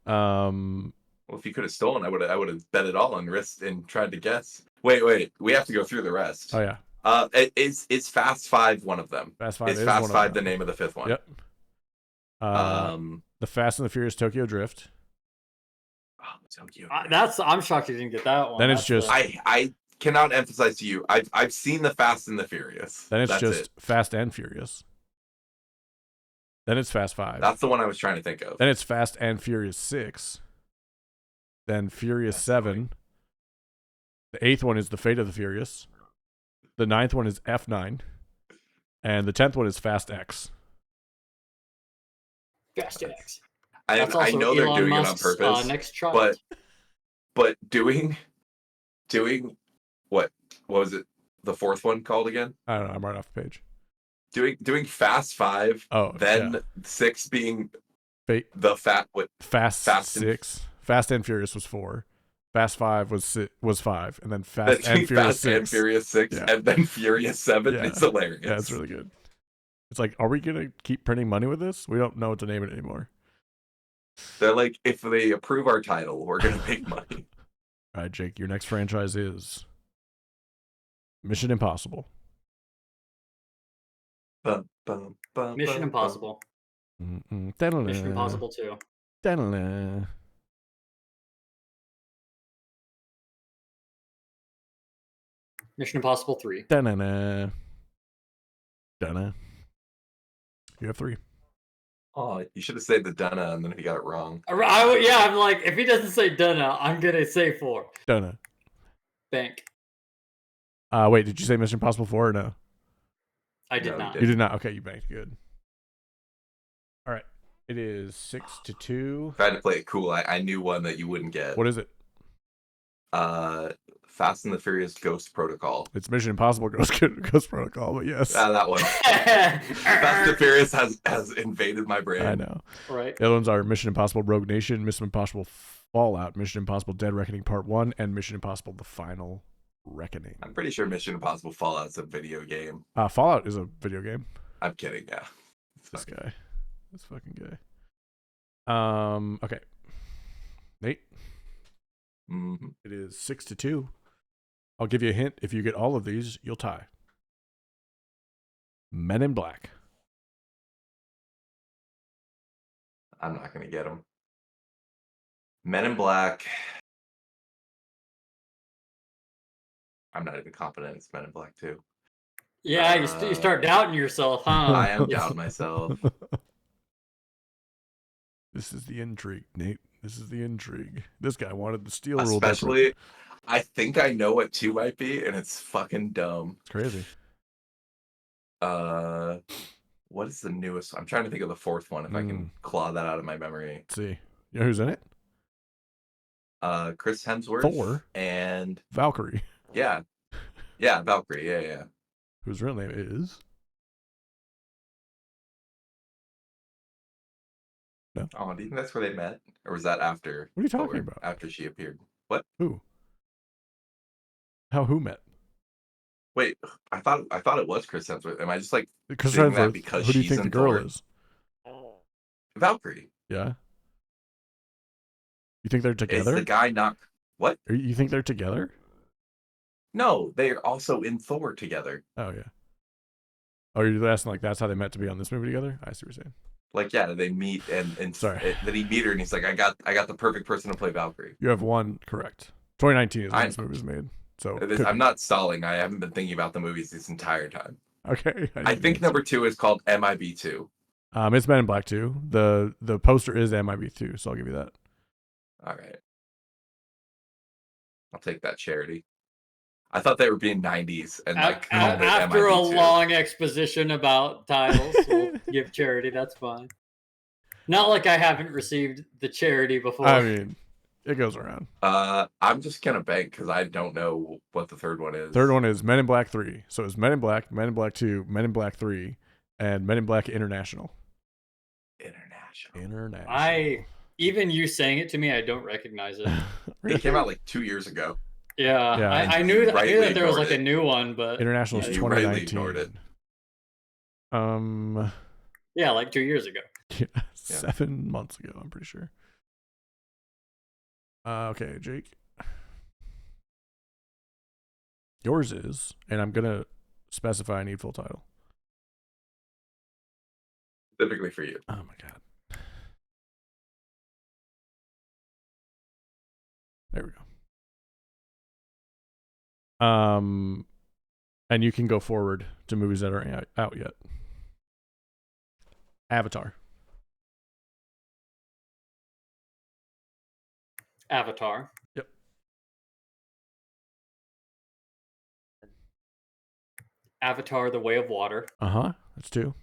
Well, if you could have stolen, I would have bet it all on risk and tried to guess. Wait. We have to go through the rest. Oh yeah. Is Fast 5 one of them? Fast 5 Is is Fast one 5 of the them. name of the 5th one? Yep. The Fast and the Furious Tokyo Drift. Tokyo. I'm shocked you didn't get that one. Then it's just I cannot emphasize to you. I've seen the Fast and the Furious. then it's That's just it. Fast and Furious. Then it's Fast 5. That's the one I was trying to think of. Then it's Fast and Furious 6. Then Furious 7. The 8th one is The Fate of the Furious. The 9th one is F9. And the 10th one is Fast X. Fast X. I That's also know they're Elon doing Musk's, it on purpose. next child. But doing what was it? The 4th one called again? I don't know. I'm right off the page. Doing Fast 5. Oh, then yeah. 6 being Fate. the Fast and- 6. Fast and Furious was 4. Fast 5 was 5, and then That's Fast and Furious Fast 6. and Furious 6, Yeah. and then Furious 7. Yeah. It's hilarious. Yeah, it's really good. It's like, are we gonna keep printing money with this? We don't know what to name it anymore. They're like, if they approve our title, we're gonna make money. All right, Jake, your next franchise is Mission Impossible. Bum, bum, bum, Mission bum, Impossible. Da-da-da. Mission Impossible 2. Da-da-da. Mission Impossible 3. Da-na-na. Da-na. You have 3. Oh, you should have said the Dunna, and then he got it wrong. I'm like, if he doesn't say Dunna, I'm gonna say 4. Da-na. Bank. Wait, did you say Mission Impossible 4 or no? I did No, not. he You did not. Okay, you banked. Good. All right. It is 6-2. If I had to play it cool, I knew one that you wouldn't get. What is it? Fast and the Furious Ghost Protocol. It's Mission Impossible Ghost Protocol, but yes. That one. Fast and Furious has invaded my brain. I know. Right. The other ones are Mission Impossible Rogue Nation, Mission Impossible Fallout, Mission Impossible Dead Reckoning Part 1, and Mission Impossible The Final Reckoning. I'm pretty sure Mission Impossible Fallout's a video game. Fallout is a video game. I'm kidding, yeah. This guy. This fucking guy. Okay. Nate, Mm-hmm. it is 6-2. I'll give you a hint. If you get all of these, you'll tie. Men in Black. I'm not going to get them. Men in Black. I'm not even confident it's Men in Black 2. Yeah, you start doubting yourself, huh? I am doubting myself. This is the intrigue, Nate. This is the intrigue. This guy wanted the steel rule. Especially, I think I know what 2 might be, and it's fucking dumb. It's crazy. What is the newest? I'm trying to think of the 4th one, if I can claw that out of my memory. Let's see. You know who's in it? Chris Hemsworth, Thor, and Valkyrie, yeah, Valkyrie, yeah. whose real name is. No. Oh, do you think that's where they met, or was that after? What are you Thor, talking about? After she appeared. What? Who? How who met? Wait, I thought it was Chris Hemsworth. Am I just like Chris saying that Hemsworth. because Who do you she's think the in girl Thor? is? Valkyrie. Yeah. You think they're Is together? the guy not what? You think they're together? No, they are also in Thor together. Oh yeah. Oh, you're asking like that's how they met to be on this movie together? I see what you're saying. Like, yeah, they meet and Sorry. then he meet her and he's like, I got the perfect person to play Valkyrie. You have one correct. 2019 is when I- this movie was made. So I'm not stalling. I haven't been thinking about the movies this entire time. okay. I think number 2 is called MIB2. It's Men in Black 2. The poster is MIB2, so I'll give you that. All right. I'll take that, charity. I thought they were being 90s and like called it after a MIB2. long exposition about titles, we'll give charity. That's fine. Not like I haven't received the charity before. I mean, it goes around. I'm just gonna bank because I don't know what the third one is. Third one is Men in Black 3. So it's Men in Black 2, Men in Black 3, and Men in Black International. International. Even you saying it to me, I don't recognize it. It came out like 2 years ago. Yeah, Yeah. I knew that there was like ignored a new one, but International is You rightly 2019. ignored it. yeah, like 2 years ago. Yeah, 7 months ago, I'm pretty sure. Okay, Jake. Yours is, and I'm gonna specify a need full title. Specifically for you. Oh my god. There we go. And you can go forward to movies that aren't out yet. Avatar. Avatar. Yep. Avatar: The Way of Water. That's 2.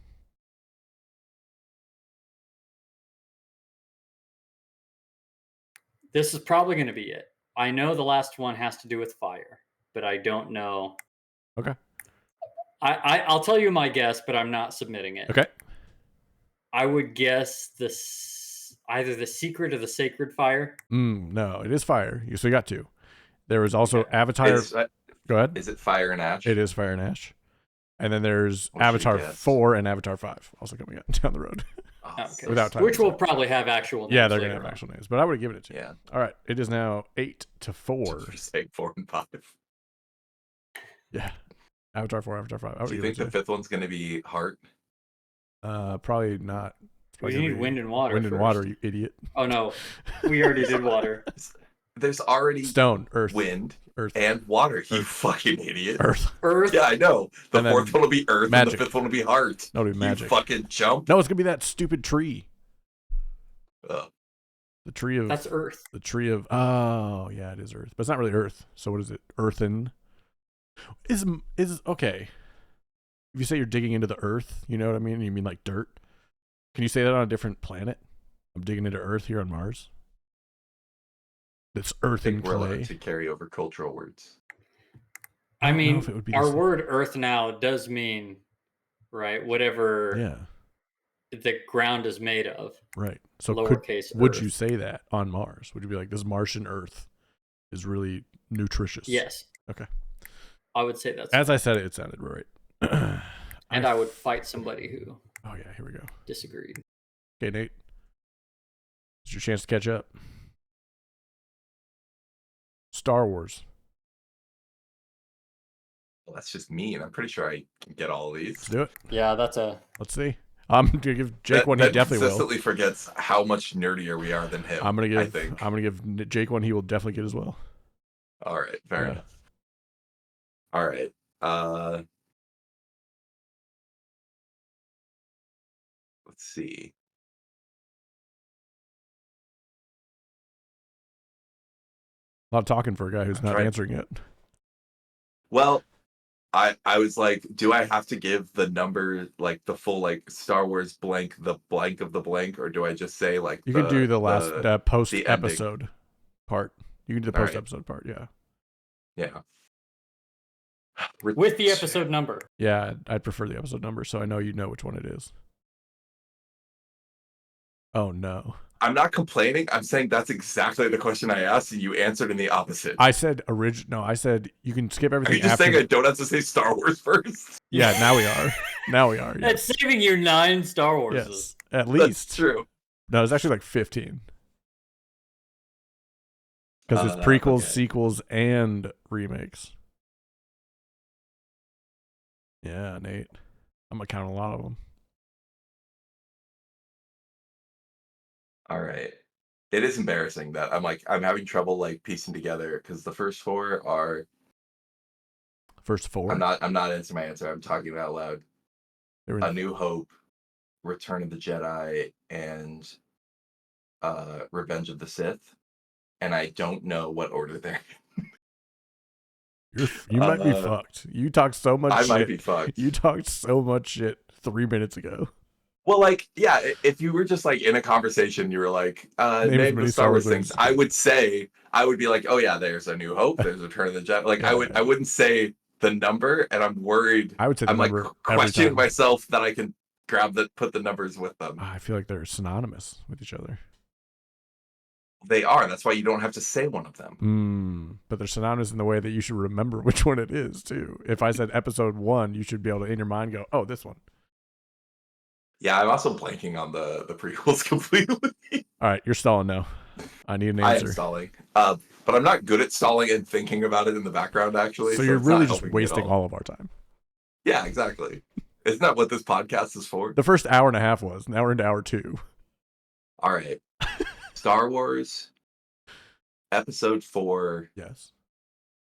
This is probably going to be it. I know the last one has to do with fire, but I don't know. Okay. I'll tell you my guess, but I'm not submitting it. Okay. I would guess either The Secret or The Sacred Fire. No, it is fire. So you got 2. There was also Avatar. Go ahead. Is it Fire and Ash? It is Fire and Ash. And then there's What's your Avatar guess? 4 and Avatar 5 also coming out down the road. Oh, Okay. Without time. Which will probably have actual names. Yeah, they're going to later have on. actual names. But I would have given it to you. Yeah. All right. It is now 8-4. Just say 4 and 5. Yeah. Avatar 4, Avatar 5. I would Do you give think it the 5th one's going to be Heart? Probably not. It's We probably gonna need be Wind and Water. Wind and first. Water, you idiot. Oh no, we already did Water. There's already Stone, Earth. Wind Earth. and Water, you Earth. fucking idiot. Earth. Earth. Yeah, I know. The And then 4th one will be Earth magic. and the 5th one will be Heart. No, dude, magic. You fucking jump. No, it's going to be that stupid tree. Ugh. The tree of. That's Earth. The tree of. Oh, yeah, it is Earth. But it's not really Earth. So what is it? Earthen. Is okay. If you say you're digging into the Earth, you know what I mean? You mean like dirt? Can you say that on a different planet? I'm digging into Earth here on Mars. It's Earth I and think we're clay. allowed to carry over cultural words. I don't know mean, if it would be the our same. word Earth now does mean, right, whatever Yeah, the ground is made of. right. So Lowercase would Earth. you say that on Mars? Would you be like, this Martian Earth is really nutritious? Yes. Okay. I would say that's. As I said it, it sounded right. and I would fight somebody who Oh, yeah, here we go. disagreed. Okay, Nate. It's your chance to catch up. Star Wars. Well, that's just mean. I'm pretty sure I can get all of these. Let's do it. Yeah, that's a. Let's see. I'm gonna give Jake one. He Ben definitely will. consistently forgets how much nerdier we are than him. I'm gonna I think. give Jake one. He will definitely get as well. All right, fair Yeah. enough. All right. Let's see. A lot of talking for a guy who's I'm not trying- answering it. Well, I was like, do I have to give the number, like the full like Star Wars blank, the blank of the blank, or do I just say like You could do the last post ending. episode part. You can do the All right. post-episode part, yeah. Yeah. With the episode number. Yeah, I'd prefer the episode number so I know you know which one it is. Oh, no. I'm not complaining. I'm saying that's exactly the question I asked, and you answered in the opposite. I said original. No, I said you can skip Are everything you just after. saying I don't have to say Star Wars first? Yeah, now we are. Now we are. That's Yes. saving you 9 Star Wars. Yes, at least. That's true. No, it's actually like 15. Because it's prequels, Okay. sequels, and remakes. Yeah, Nate. I'm going to count a lot of them. All right. It is embarrassing that I'm having trouble like piecing together because the first 4 are. First 4? I'm not answering my answer. I'm talking it out loud. A New Hope, Return of the Jedi, and Revenge of the Sith. And I don't know what order they're in. You might be fucked. You talked so much shit. I might be fucked. You talked so much shit 3 minutes ago. Well, like, yeah, if you were just like in a conversation, you were like, name the Star Wars things. I would be like, oh yeah, there's A New Hope, there's Return of the Jedi. Like, Yeah. I wouldn't say the number, and I'm worried. I would say the I'm like number every questioning time. myself that I can put the numbers with them. I feel like they're synonymous with each other. They are. That's why you don't have to say one of them. But they're synonymous in the way that you should remember which one it is, too. If I said episode 1, you should be able to, in your mind, go, oh, this one. Yeah, I'm also blanking on the prequels completely. All right, you're stalling now. I need an I am answer. stalling. But I'm not good at stalling and thinking about it in the background, actually. So you're it's really not just helping me at wasting all of our time. Yeah, exactly. Isn't that what this podcast is for? The first hour and a half was. Now we're into hour 2. All right. Star Wars, Episode 4, Yes.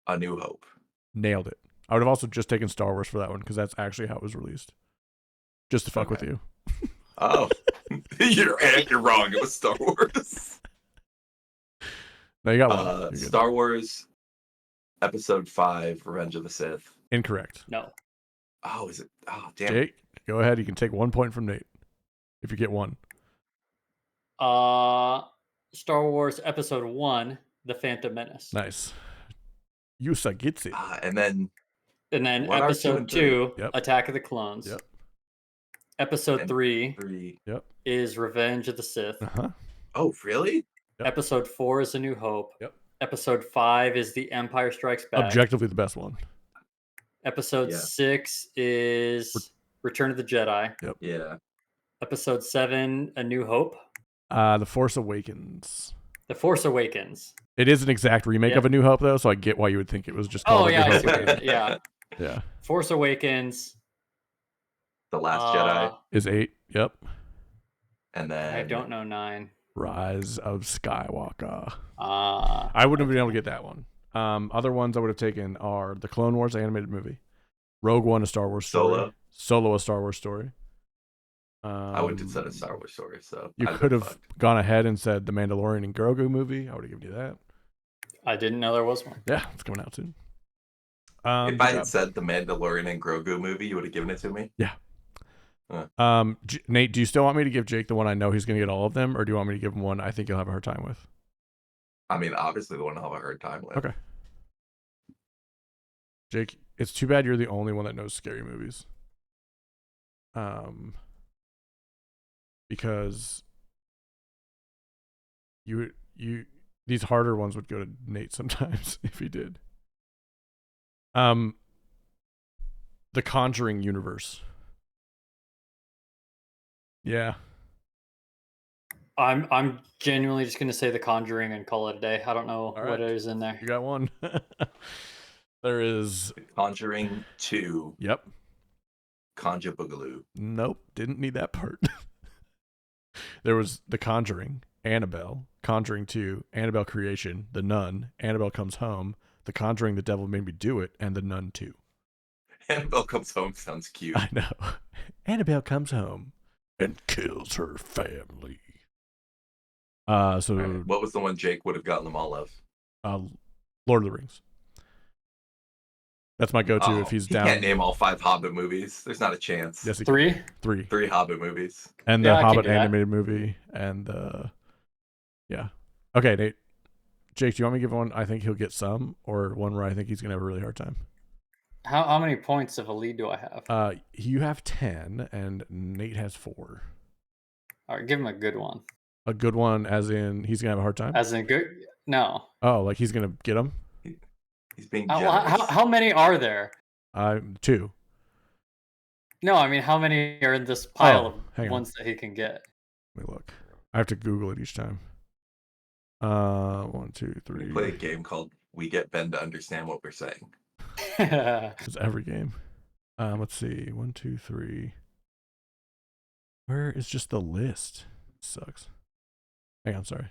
A New Hope. Nailed it. I would have also just taken Star Wars for that one because that's actually how it was released. Just to fuck with you. Oh. you're wrong. It was Star Wars. No, you got one. You're good. Star Wars, Episode 5, Revenge of the Sith. Incorrect. No. Oh, is it? Oh, damn. Jake, go ahead. You can take 1 point from Nate if you get one. Star Wars Episode 1, The Phantom Menace. Nice. Yusa gets it. And then And then What are 2 Episode and 2, Yep. Attack of the Clones. Yep. Episode And 3 3. is Revenge of the Sith. Uh-huh. Oh, really? Yep. Episode 4 is A New Hope. Yep. Episode 5 is The Empire Strikes Back. Objectively the best one. Episode Yeah. 6 is Return of the Jedi. Yeah. Episode 7, A New Hope. The Force Awakens. The Force Awakens. It is an exact remake Yeah. of A New Hope, though, so I get why you would think it was just called Oh, A yeah, New I Hope. see what you mean. Yeah. Yeah. Force Awakens. The Last Jedi. Is 8. Yep. And then I don't know 9. Rise of Skywalker. Ah. I wouldn't have been able to get that one. Other ones I would have taken are the Clone Wars animated movie, Rogue One, a Star Wars story, Solo, a Star Wars story. I wouldn't have said a Star Wars story, so You could have gone ahead and said the Mandalorian and Grogu movie. I would have given you that. I didn't know there was one. Yeah, it's coming out soon. If I good had job. said the Mandalorian and Grogu movie, you would have given it to me? Yeah. Nate, do you still want me to give Jake the one I know he's going to get all of them, or do you want me to give him one I think he'll have a hard time with? I mean, obviously the one I'll have a hard time with. Okay. Jake, it's too bad you're the only one that knows scary movies. Because you these harder ones would go to Nate sometimes if he did. The Conjuring universe. Yeah. I'm genuinely just gonna say The Conjuring and call it a day. I don't know All what right. is in there. You got one. There is Conjuring 2, Yep. Conja Boogaloo. Nope, didn't need that part. There was The Conjuring, Annabelle, Conjuring 2, Annabelle Creation, The Nun, Annabelle Comes Home, The Conjuring, The Devil Made Me Do It, and The Nun 2. Annabelle Comes Home sounds cute. I know. Annabelle comes home and kills her family. So All right, what was the one Jake would have gotten them all of? Lord of the Rings. That's my go-to if he's he down. can't name all 5 Hobbit movies. There's not a chance. Yes, he 3? can. 3. 3 Hobbit movies. And the Yeah, I can Hobbit do that. animated movie and yeah. Okay, Nate. Jake, do you want me to give one I think he'll get some, or one where I think he's gonna have a really hard time? How many points of a lead do I have? You have 10, and Nate has 4. All right, give him a good one. A good one, as in he's gonna have a hard time. As in good? No. Oh, like he's gonna get him? He's being generous. How many are there? 2. No, I mean, how many are in this pile Oh, of ones that he can get? Let me look. I have to Google it each time. 1, 2, 3. We play a game called We Get Ben to Understand What We're Saying. It's every game. Let's see. 1, 2, 3. Where is just the list? Sucks. Hang on, sorry.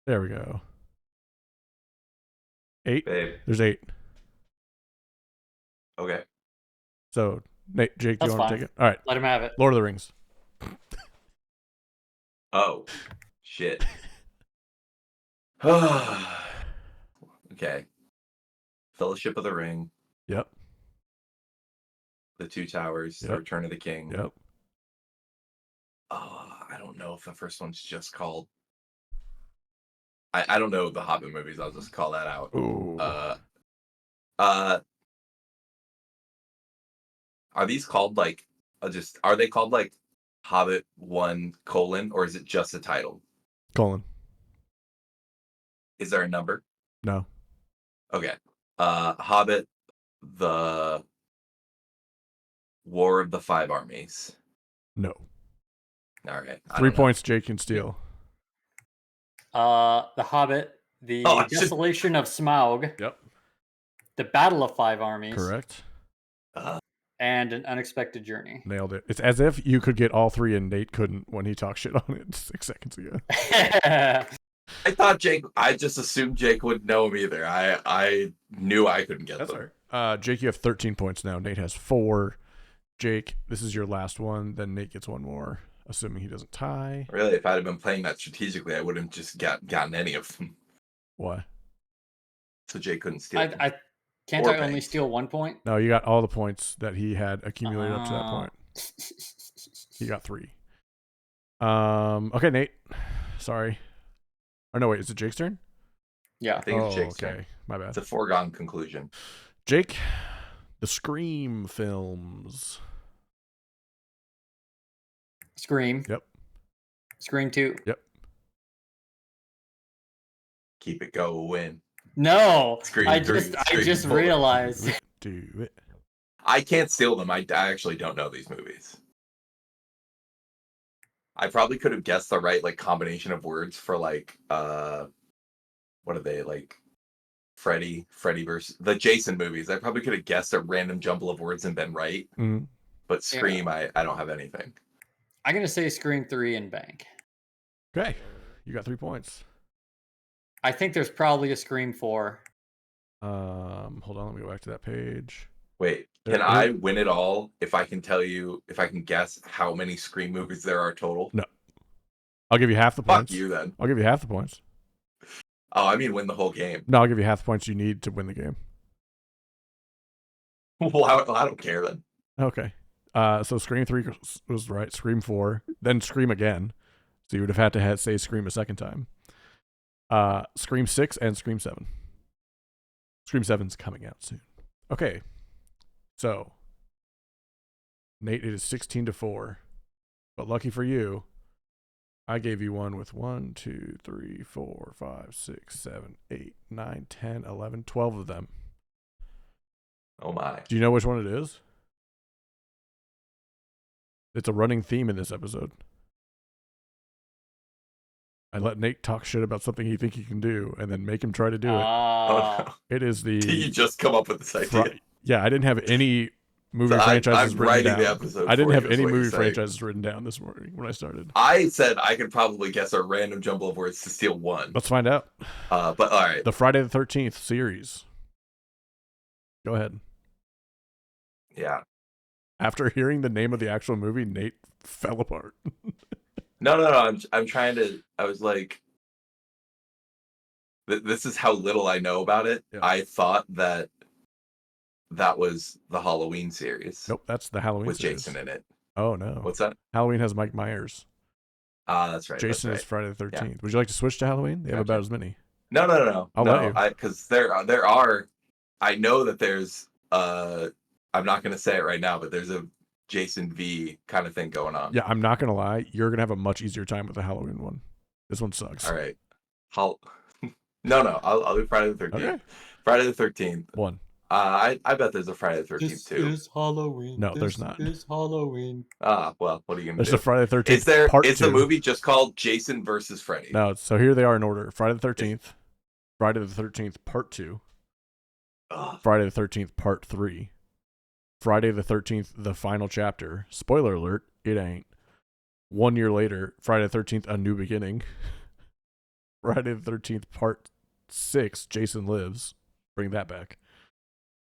There we go. 8. Babe. There's 8. Okay. So, Nate, Jake, do you That's want to fine. take it? All right. Let him have it. Lord of the Rings. Oh, shit. Okay. Fellowship of the Ring. Yep. The Two Towers. Yep. The Return of the King. Yep. I don't know if the first one's just called. I don't know the Hobbit movies. I'll just call that out. Ooh. Are these called like? Are they called like Hobbit 1: or is it just a title? Colon. Is there a number? No. Okay. Hobbit, the War of the Five Armies. No. All right. 3 points, Jake can steal. The Hobbit, the Desolation of Smaug. Yep. The Battle of Five Armies. Correct. And An Unexpected Journey. Nailed it. It's as if you could get all 3 and Nate couldn't when he talked shit on it 6 seconds ago. I thought Jake. I just assumed Jake wouldn't know him either. I knew I couldn't get them. Fair. Jake, you have 13 points now. Nate has 4. Jake, this is your last one. Then Nate gets one more, assuming he doesn't tie. Really, if I'd have been playing that strategically, I wouldn't just gotten any of them. Why? So Jake couldn't steal. Can't I only steal 1 point? No, you got all the points that he had accumulated up to that point. He got 3. Okay, Nate. Sorry. Or no, wait, is it Jake's turn? Yeah. I think it's Jake's turn. Okay, my bad. It's a foregone conclusion. Jake, the Scream films. Scream. Yep. Scream 2. Yep. Keep it going. No. Scream I 3, just Scream 4. realized. Do it. I can't steal them. I actually don't know these movies. I probably could have guessed the right like combination of words for like what are they like Freddy versus the Jason movies. I probably could have guessed a random jumble of words and been right. Mm-hmm. But Scream, I don't have anything. I'm gonna say Scream 3 and bank. Okay. You got 3 points. I think there's probably a Scream 4. Hold on, let me go back to that page. Wait, can I win it all if I can guess how many Scream movies there are total? No. I'll give you half the points. Fuck you then. I'll give you half the points. Oh, I mean win the whole game. No, I'll give you half the points you need to win the game. Well, I don't care then. Okay. So Scream 3 was right. Scream 4. Then Scream again. So you would have had to say Scream a second time. Scream 6 and Scream 7. Scream 7's coming out soon. Okay. So, Nate, it is 16-4. But lucky for you, I gave you one with 1, 2, 3, 4, 5, 6, 7, 8, 9, 10, 11, 12 of them. Oh my. Do you know which one it is? It's a running theme in this episode. I let Nate talk shit about something he think he can do and then make him try to do it. Oh, no. It is the... Did you just come up with this idea? Yeah, I didn't have any movie franchises written down. The episode I didn't have any movie franchises written down this morning when I started. I said I could probably guess a random jumble of words to steal one. Let's find out. But all right. The Friday the 13th series. Go ahead. Yeah. After hearing the name of the actual movie, Nate fell apart. No. I'm trying to. I was like, this is how little I know about it. Yeah. I thought that was the Halloween series. Nope, that's the Halloween with series. Jason in it. Oh no. What's that? Halloween has Mike Myers. That's right. Jason that's is Friday the 13th. Yeah. Would you like to switch to Halloween? They have Gotcha. about as many. No. I'll let you. Because there are. I know that there's. I'm not gonna say it right now, but there's a Jason V kind of thing going on. Yeah, I'm not gonna lie. You're gonna have a much easier time with the Halloween one. This one sucks. All right. No. I'll do Friday the 13th. Okay. Friday the 13th. One. I bet there's a Friday the 13th too. This is Halloween. No, there's not. This is Halloween. Well, what are you gonna There's do? a Friday the 13th. Is there? Part Is 2. the movie just called Jason versus Freddy? No. So here they are in order: Friday the 13th, Friday the 13th Part 2, Friday the 13th Part 3, Friday the 13th the final chapter. Spoiler alert: it ain't. 1 year later, Friday the 13th: A New Beginning. Friday the 13th Part 6: Jason Lives. Bring that back.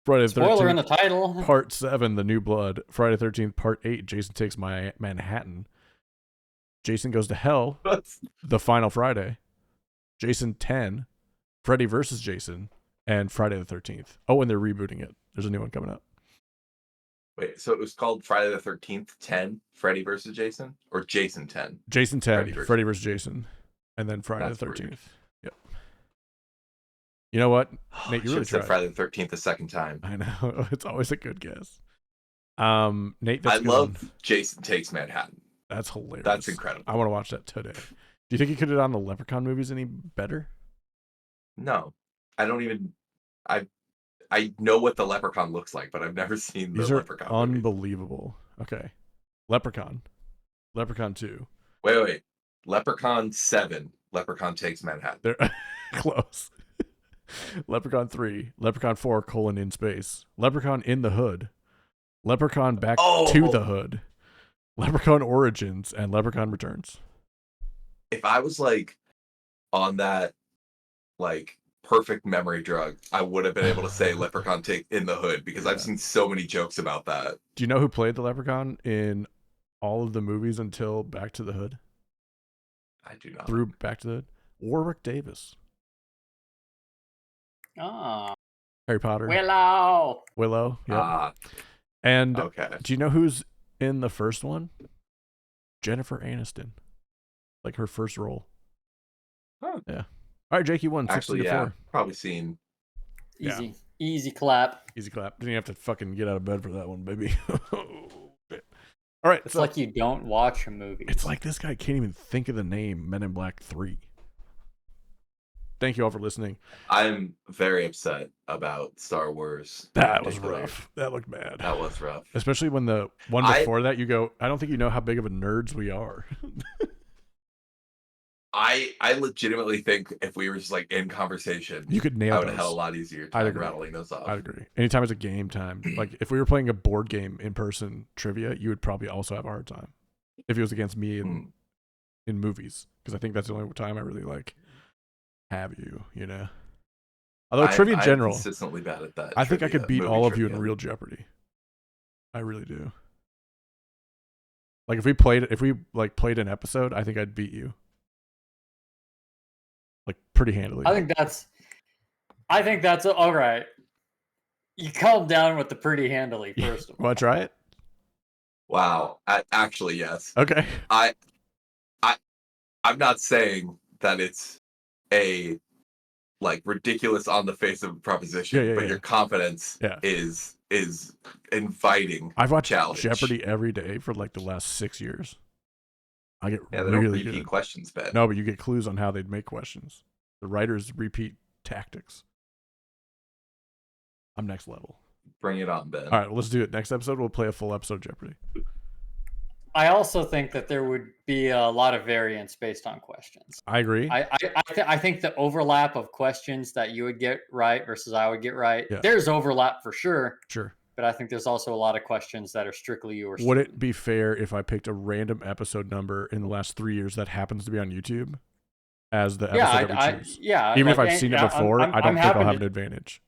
Friday the 13th. Spoiler in the title. Part 7, The New Blood. Friday the 13th, Part 8, Jason Takes Manhattan. Jason Goes to Hell, The Final Friday. Jason 10, Freddy vs. Jason, and Friday the 13th. Oh, and they're rebooting it. There's a new one coming up. Wait, so it was called Friday the 13th 10, Freddy versus Jason? Or Jason 10? Jason 10, Freddy vs. Jason, and then Friday That's the 13th. weird. Yep. You know what? Nate, you really said tried. Friday the 13th a second time. I know. It's always a good guess. Nate, that's I love Jason Takes Manhattan. That's hilarious. That's incredible. I want to watch that today. Do you think he could have done the Leprechaun movies any better? No. I don't even I know what the Leprechaun looks like, but I've never seen the These are Leprechaun movie. unbelievable. Okay. Leprechaun 2. Wait. Leprechaun 7. Leprechaun Takes Manhattan. They're close. Leprechaun 3. Leprechaun 4, in space. Leprechaun in the Hood. Leprechaun Back to the Hood. Leprechaun Origins and Leprechaun Returns. If I was like on that like perfect memory drug, I would have been able to say Leprechaun Take in the Hood because I've seen so many jokes about that. Do you know who played the Leprechaun in all of the movies until Back to the Hood? I do not. Through Back to the Hood? Warwick Davis. Oh. Harry Potter. Willow. Yep. And okay. Do you know who's in the first one? Jennifer Aniston. Like her first role. Oh. Yeah. All right, Jake, you won. Actually, 60-4. Probably seen. Easy clap. Easy clap. Didn't even have to fucking get out of bed for that one, baby. All right. It's like you don't watch a movie. It's like this guy can't even think of the name Men in Black 3. Thank you all for listening. I'm very upset about Star Wars. That was rough. That looked bad. That was rough. Especially when the one before that, you go, I don't think you know how big of a nerds we are. I legitimately think if we were just like in conversation, you could nail I would those. have had a lot easier time rattling those off. I'd agree. Anytime it's a game time, like if we were playing a board game in person trivia, you would probably also have a hard time if it was against me in movies, because I think that's the only time I really like have you know. Although trivia in general, I'm consistently bad at that. I think I could beat all of you trivia. in Real Jeopardy. I really do. Like if we played an episode, I think I'd beat you. Like pretty handily. I think that's all right. You calm down with the pretty handily first of all. Want to try it? Wow. Actually, yes. Okay. I'm not saying that it's a like ridiculous on the face of a proposition, but your confidence is inviting. I've watched challenge. Jeopardy every day for like the last 6 years. I get they really don't repeat good. questions, Ben. No, but you get clues on how they'd make questions. The writers repeat tactics. I'm next level. Bring it on, Ben. All right, well, let's do it. Next episode, we'll play a full episode of Jeopardy. I also think that there would be a lot of variance based on questions. I agree. I think the overlap of questions that you would get right versus I would get right, there's overlap for sure. Sure. But I think there's also a lot of questions that are strictly yours. Would it be fair if I picked a random episode number in the last 3 years that happens to be on YouTube as the episode that we choose? Even if I've seen it before, I don't think I'll have an advantage,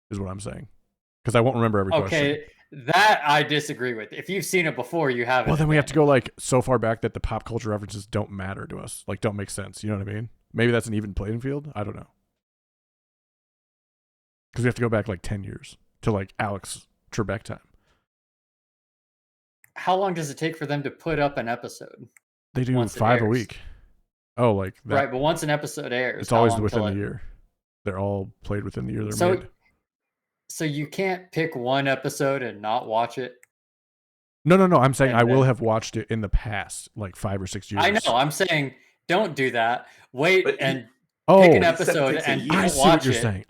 is what I'm saying. Because I won't remember every question. Okay, that I disagree with. If you've seen it before, you haven't. Well, then we have to go like so far back that the pop culture references don't matter to us. Like, don't make sense. You know what I mean? Maybe that's an even playing field. I don't know. Because we have to go back like 10 years to like Alex Trebek time. how long does it take for them to put up an episode They do once it 5 a airs? week. Oh, like that. Right, but once an episode airs, It's how always long within till the it? year. They're all played within the year they're So, made. so you can't pick one episode and not watch it. No. I'm saying And I will then have watched it in the past, like 5 or 6 years. I know. I'm saying don't do that. Wait But and Oh, pick an he said it episode takes a and year. I don't see what watch you're it. saying.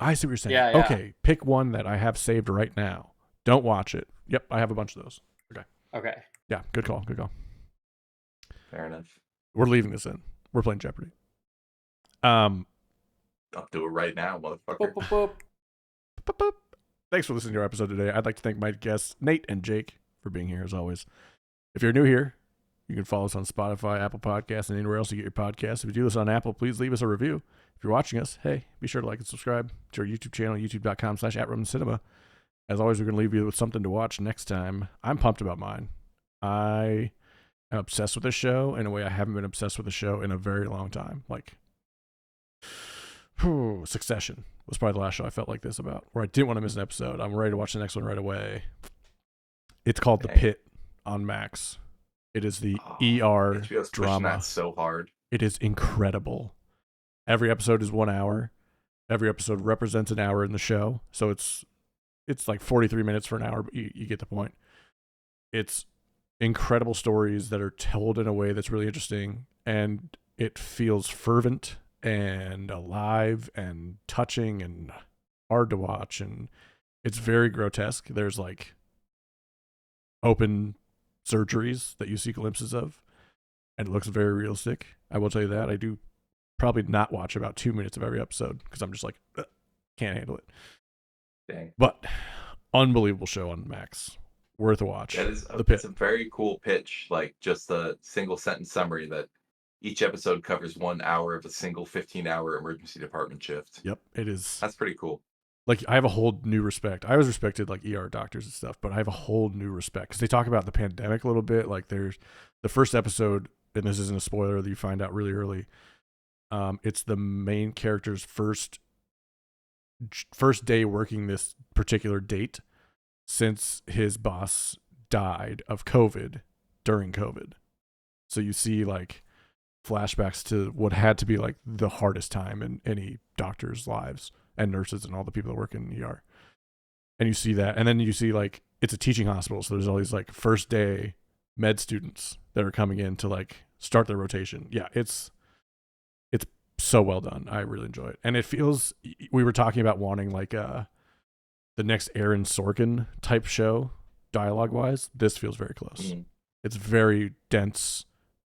Yeah, yeah. Okay, pick one that I have saved right now. Don't watch it. Yep, I have a bunch of those. Okay. Yeah, good call. Fair enough. We're leaving this in. We're playing Jeopardy. I'll do it right now, motherfucker. Boop, boop, boop. Thanks for listening to our episode today. I'd like to thank my guests, Nate and Jake, for being here as always. If you're new here, you can follow us on Spotify, Apple Podcasts, and anywhere else you get your podcasts. If you do this on Apple, please leave us a review. If you're watching us, hey, be sure to like and subscribe to our YouTube channel, youtube.com/@RomanCinema. As always, we're going to leave you with something to watch next time. I'm pumped about mine. I am obsessed with this show in a way I haven't been obsessed with a show in a very long time. Like, Succession was probably the last show I felt like this about, where I didn't want to miss an episode. I'm ready to watch the next one right away. It's called The Pit on Max. It is the ER HBO's pushing drama. that so hard. It is incredible. Every episode is 1 hour. Every episode represents an hour in the show. So it's like 43 minutes for an hour, but you get the point. It's incredible stories that are told in a way that's really interesting, and it feels fervent and alive and touching and hard to watch, and it's very grotesque. There's like open surgeries that you see glimpses of, and it looks very realistic. I will tell you that. I do probably not watch about 2 minutes of every episode because I'm just like, can't handle it. Dang. But unbelievable show on Max. Worth a watch. That is The Pit. it's a very cool pitch, like just a single sentence summary that each episode covers 1 hour of a single 15-hour emergency department shift. Yep, it is. That's pretty cool. Like, I have a whole new respect. I always respected like ER doctors and stuff, but I have a whole new respect because they talk about the pandemic a little bit. Like, there's the first episode, and this isn't a spoiler that you find out really early. It's the main character's first day working this particular date since his boss died of COVID during COVID. So you see like flashbacks to what had to be like the hardest time in any doctor's lives and nurses and all the people that work in ER. And you see that. And then you see like, it's a teaching hospital. So there's all these like first day med students that are coming in to like start their rotation. Yeah, it's so well done. I really enjoy it. And it feels, we were talking about wanting like the next Aaron Sorkin type show, dialogue wise. This feels very close. It's very dense,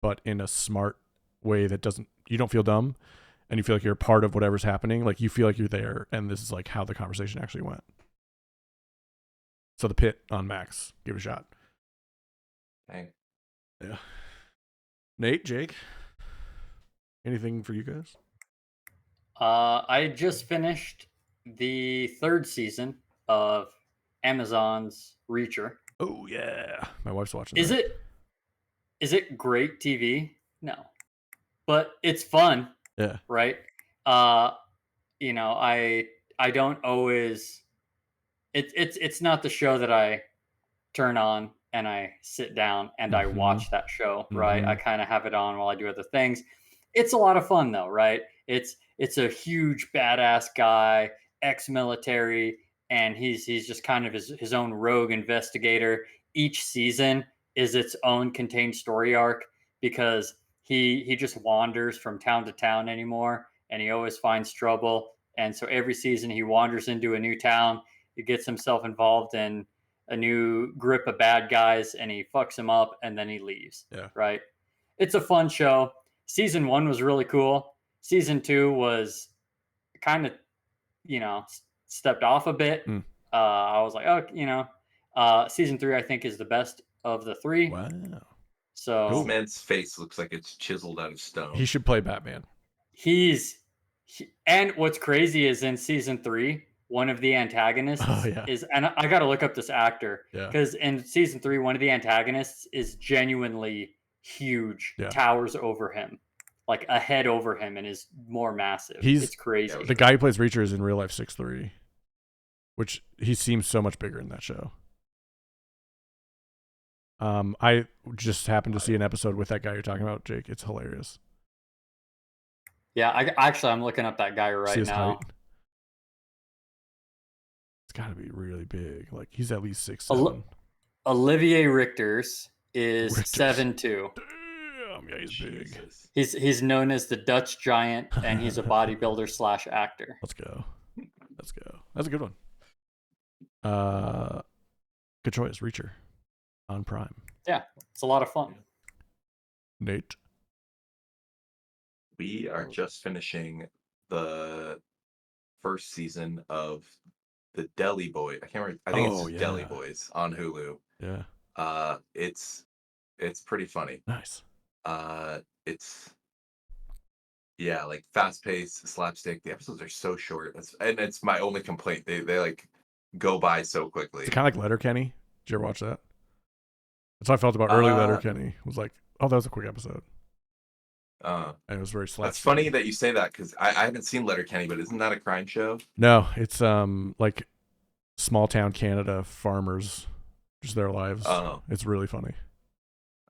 but in a smart way that you don't feel dumb, and you feel like you're a part of whatever's happening. Like, you feel like you're there, and this is like how the conversation actually went. So The Pit on Max. Give it a shot. Dang. Yeah. Nate, Jake, anything for you guys? I just finished the 3rd season of Amazon's Reacher. Oh yeah, my wife's watching. Is it great TV? No, but it's fun. Yeah. Right. You know, I don't always. It's not the show that I turn on and I sit down and I watch that show. Right. I kind of have it on while I do other things. It's a lot of fun though, right? It's a huge badass guy, ex-military, and he's just kind of his own rogue investigator. Each season is its own contained story arc because he just wanders from town to town anymore, and he always finds trouble. And so every season he wanders into a new town, he gets himself involved in a new grip of bad guys, and he fucks them up, and then he leaves. Yeah. Right. It's a fun show. Season 1 was really cool. Season 2 was kind of, stepped off a bit. I was like, season 3 I think is the best of the 3. Wow. So This man's face looks like it's chiseled out of stone. He should play Batman. And what's crazy is in season 3, one of the antagonists is, and I got to look up this actor because in season 3, one of the antagonists is genuinely huge, towers over him, like a head over him, and is more massive. It's crazy. The guy who plays Reacher is in real life 6'3", which he seems so much bigger in that show. I just happened to see an episode with that guy you're talking about, Jake. It's hilarious. Yeah, I'm looking up that guy See right his now. height? It's got to be really big. Like he's at least 6'7". Olivier Richters is Richters. 7'2". Damn, yeah, he's big. Jesus. He's known as the Dutch Giant, and he's a bodybuilder / actor. Let's go. That's a good one. Good choice, Reacher, on Prime. Yeah, it's a lot of fun. Nate. We are just finishing the first season of the Deli Boy. I can't remember. I think it's just Deli Boys on Hulu. Yeah. It's pretty funny. Nice. It's like fast paced, slapstick. The episodes are so short. It's my only complaint. They like go by so quickly. It's kind of like Letterkenny. Did you ever watch that? That's how I felt about early Letterkenny. It was like, oh, that was a quick episode. And it was very slapstick. That's funny that you say that because I haven't seen Letterkenny, but isn't that a crime show? No, it's like small town Canada farmers, just their lives. Oh. It's really funny.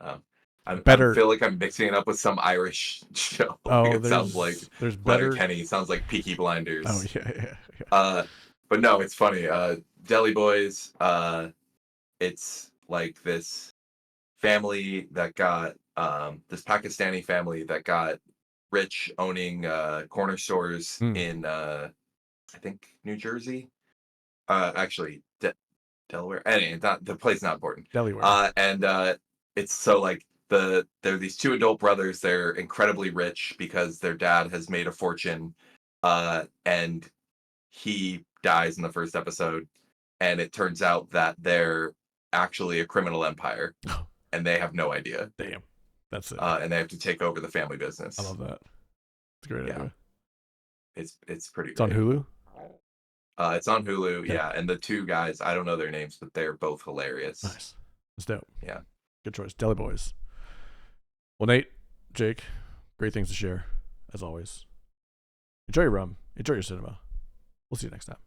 I feel like I'm mixing it up with some Irish show. Oh, it sounds like there's better. Letterkenny. Sounds like Peaky Blinders. Oh yeah. But no, it's funny. Deli Boys. It's like this family that got this Pakistani family that got rich owning corner stores in I think New Jersey. Actually, Delaware. Anyway, the place not important. Delaware. And it's so like there are these two adult brothers. They're incredibly rich because their dad has made a fortune, and he dies in the first episode, and it turns out that they're actually a criminal empire, and they have no idea. Damn, that's it. And they have to take over the family business. I love that. It's a great idea. It's pretty. It's great. On Hulu. It's on Hulu. Yeah, and the two guys, I don't know their names, but they're both hilarious. Nice. That's dope. Yeah. Good choice. Deli Boys. Well, Nate, Jake, great things to share, as always. Enjoy your rum. Enjoy your cinema. We'll see you next time.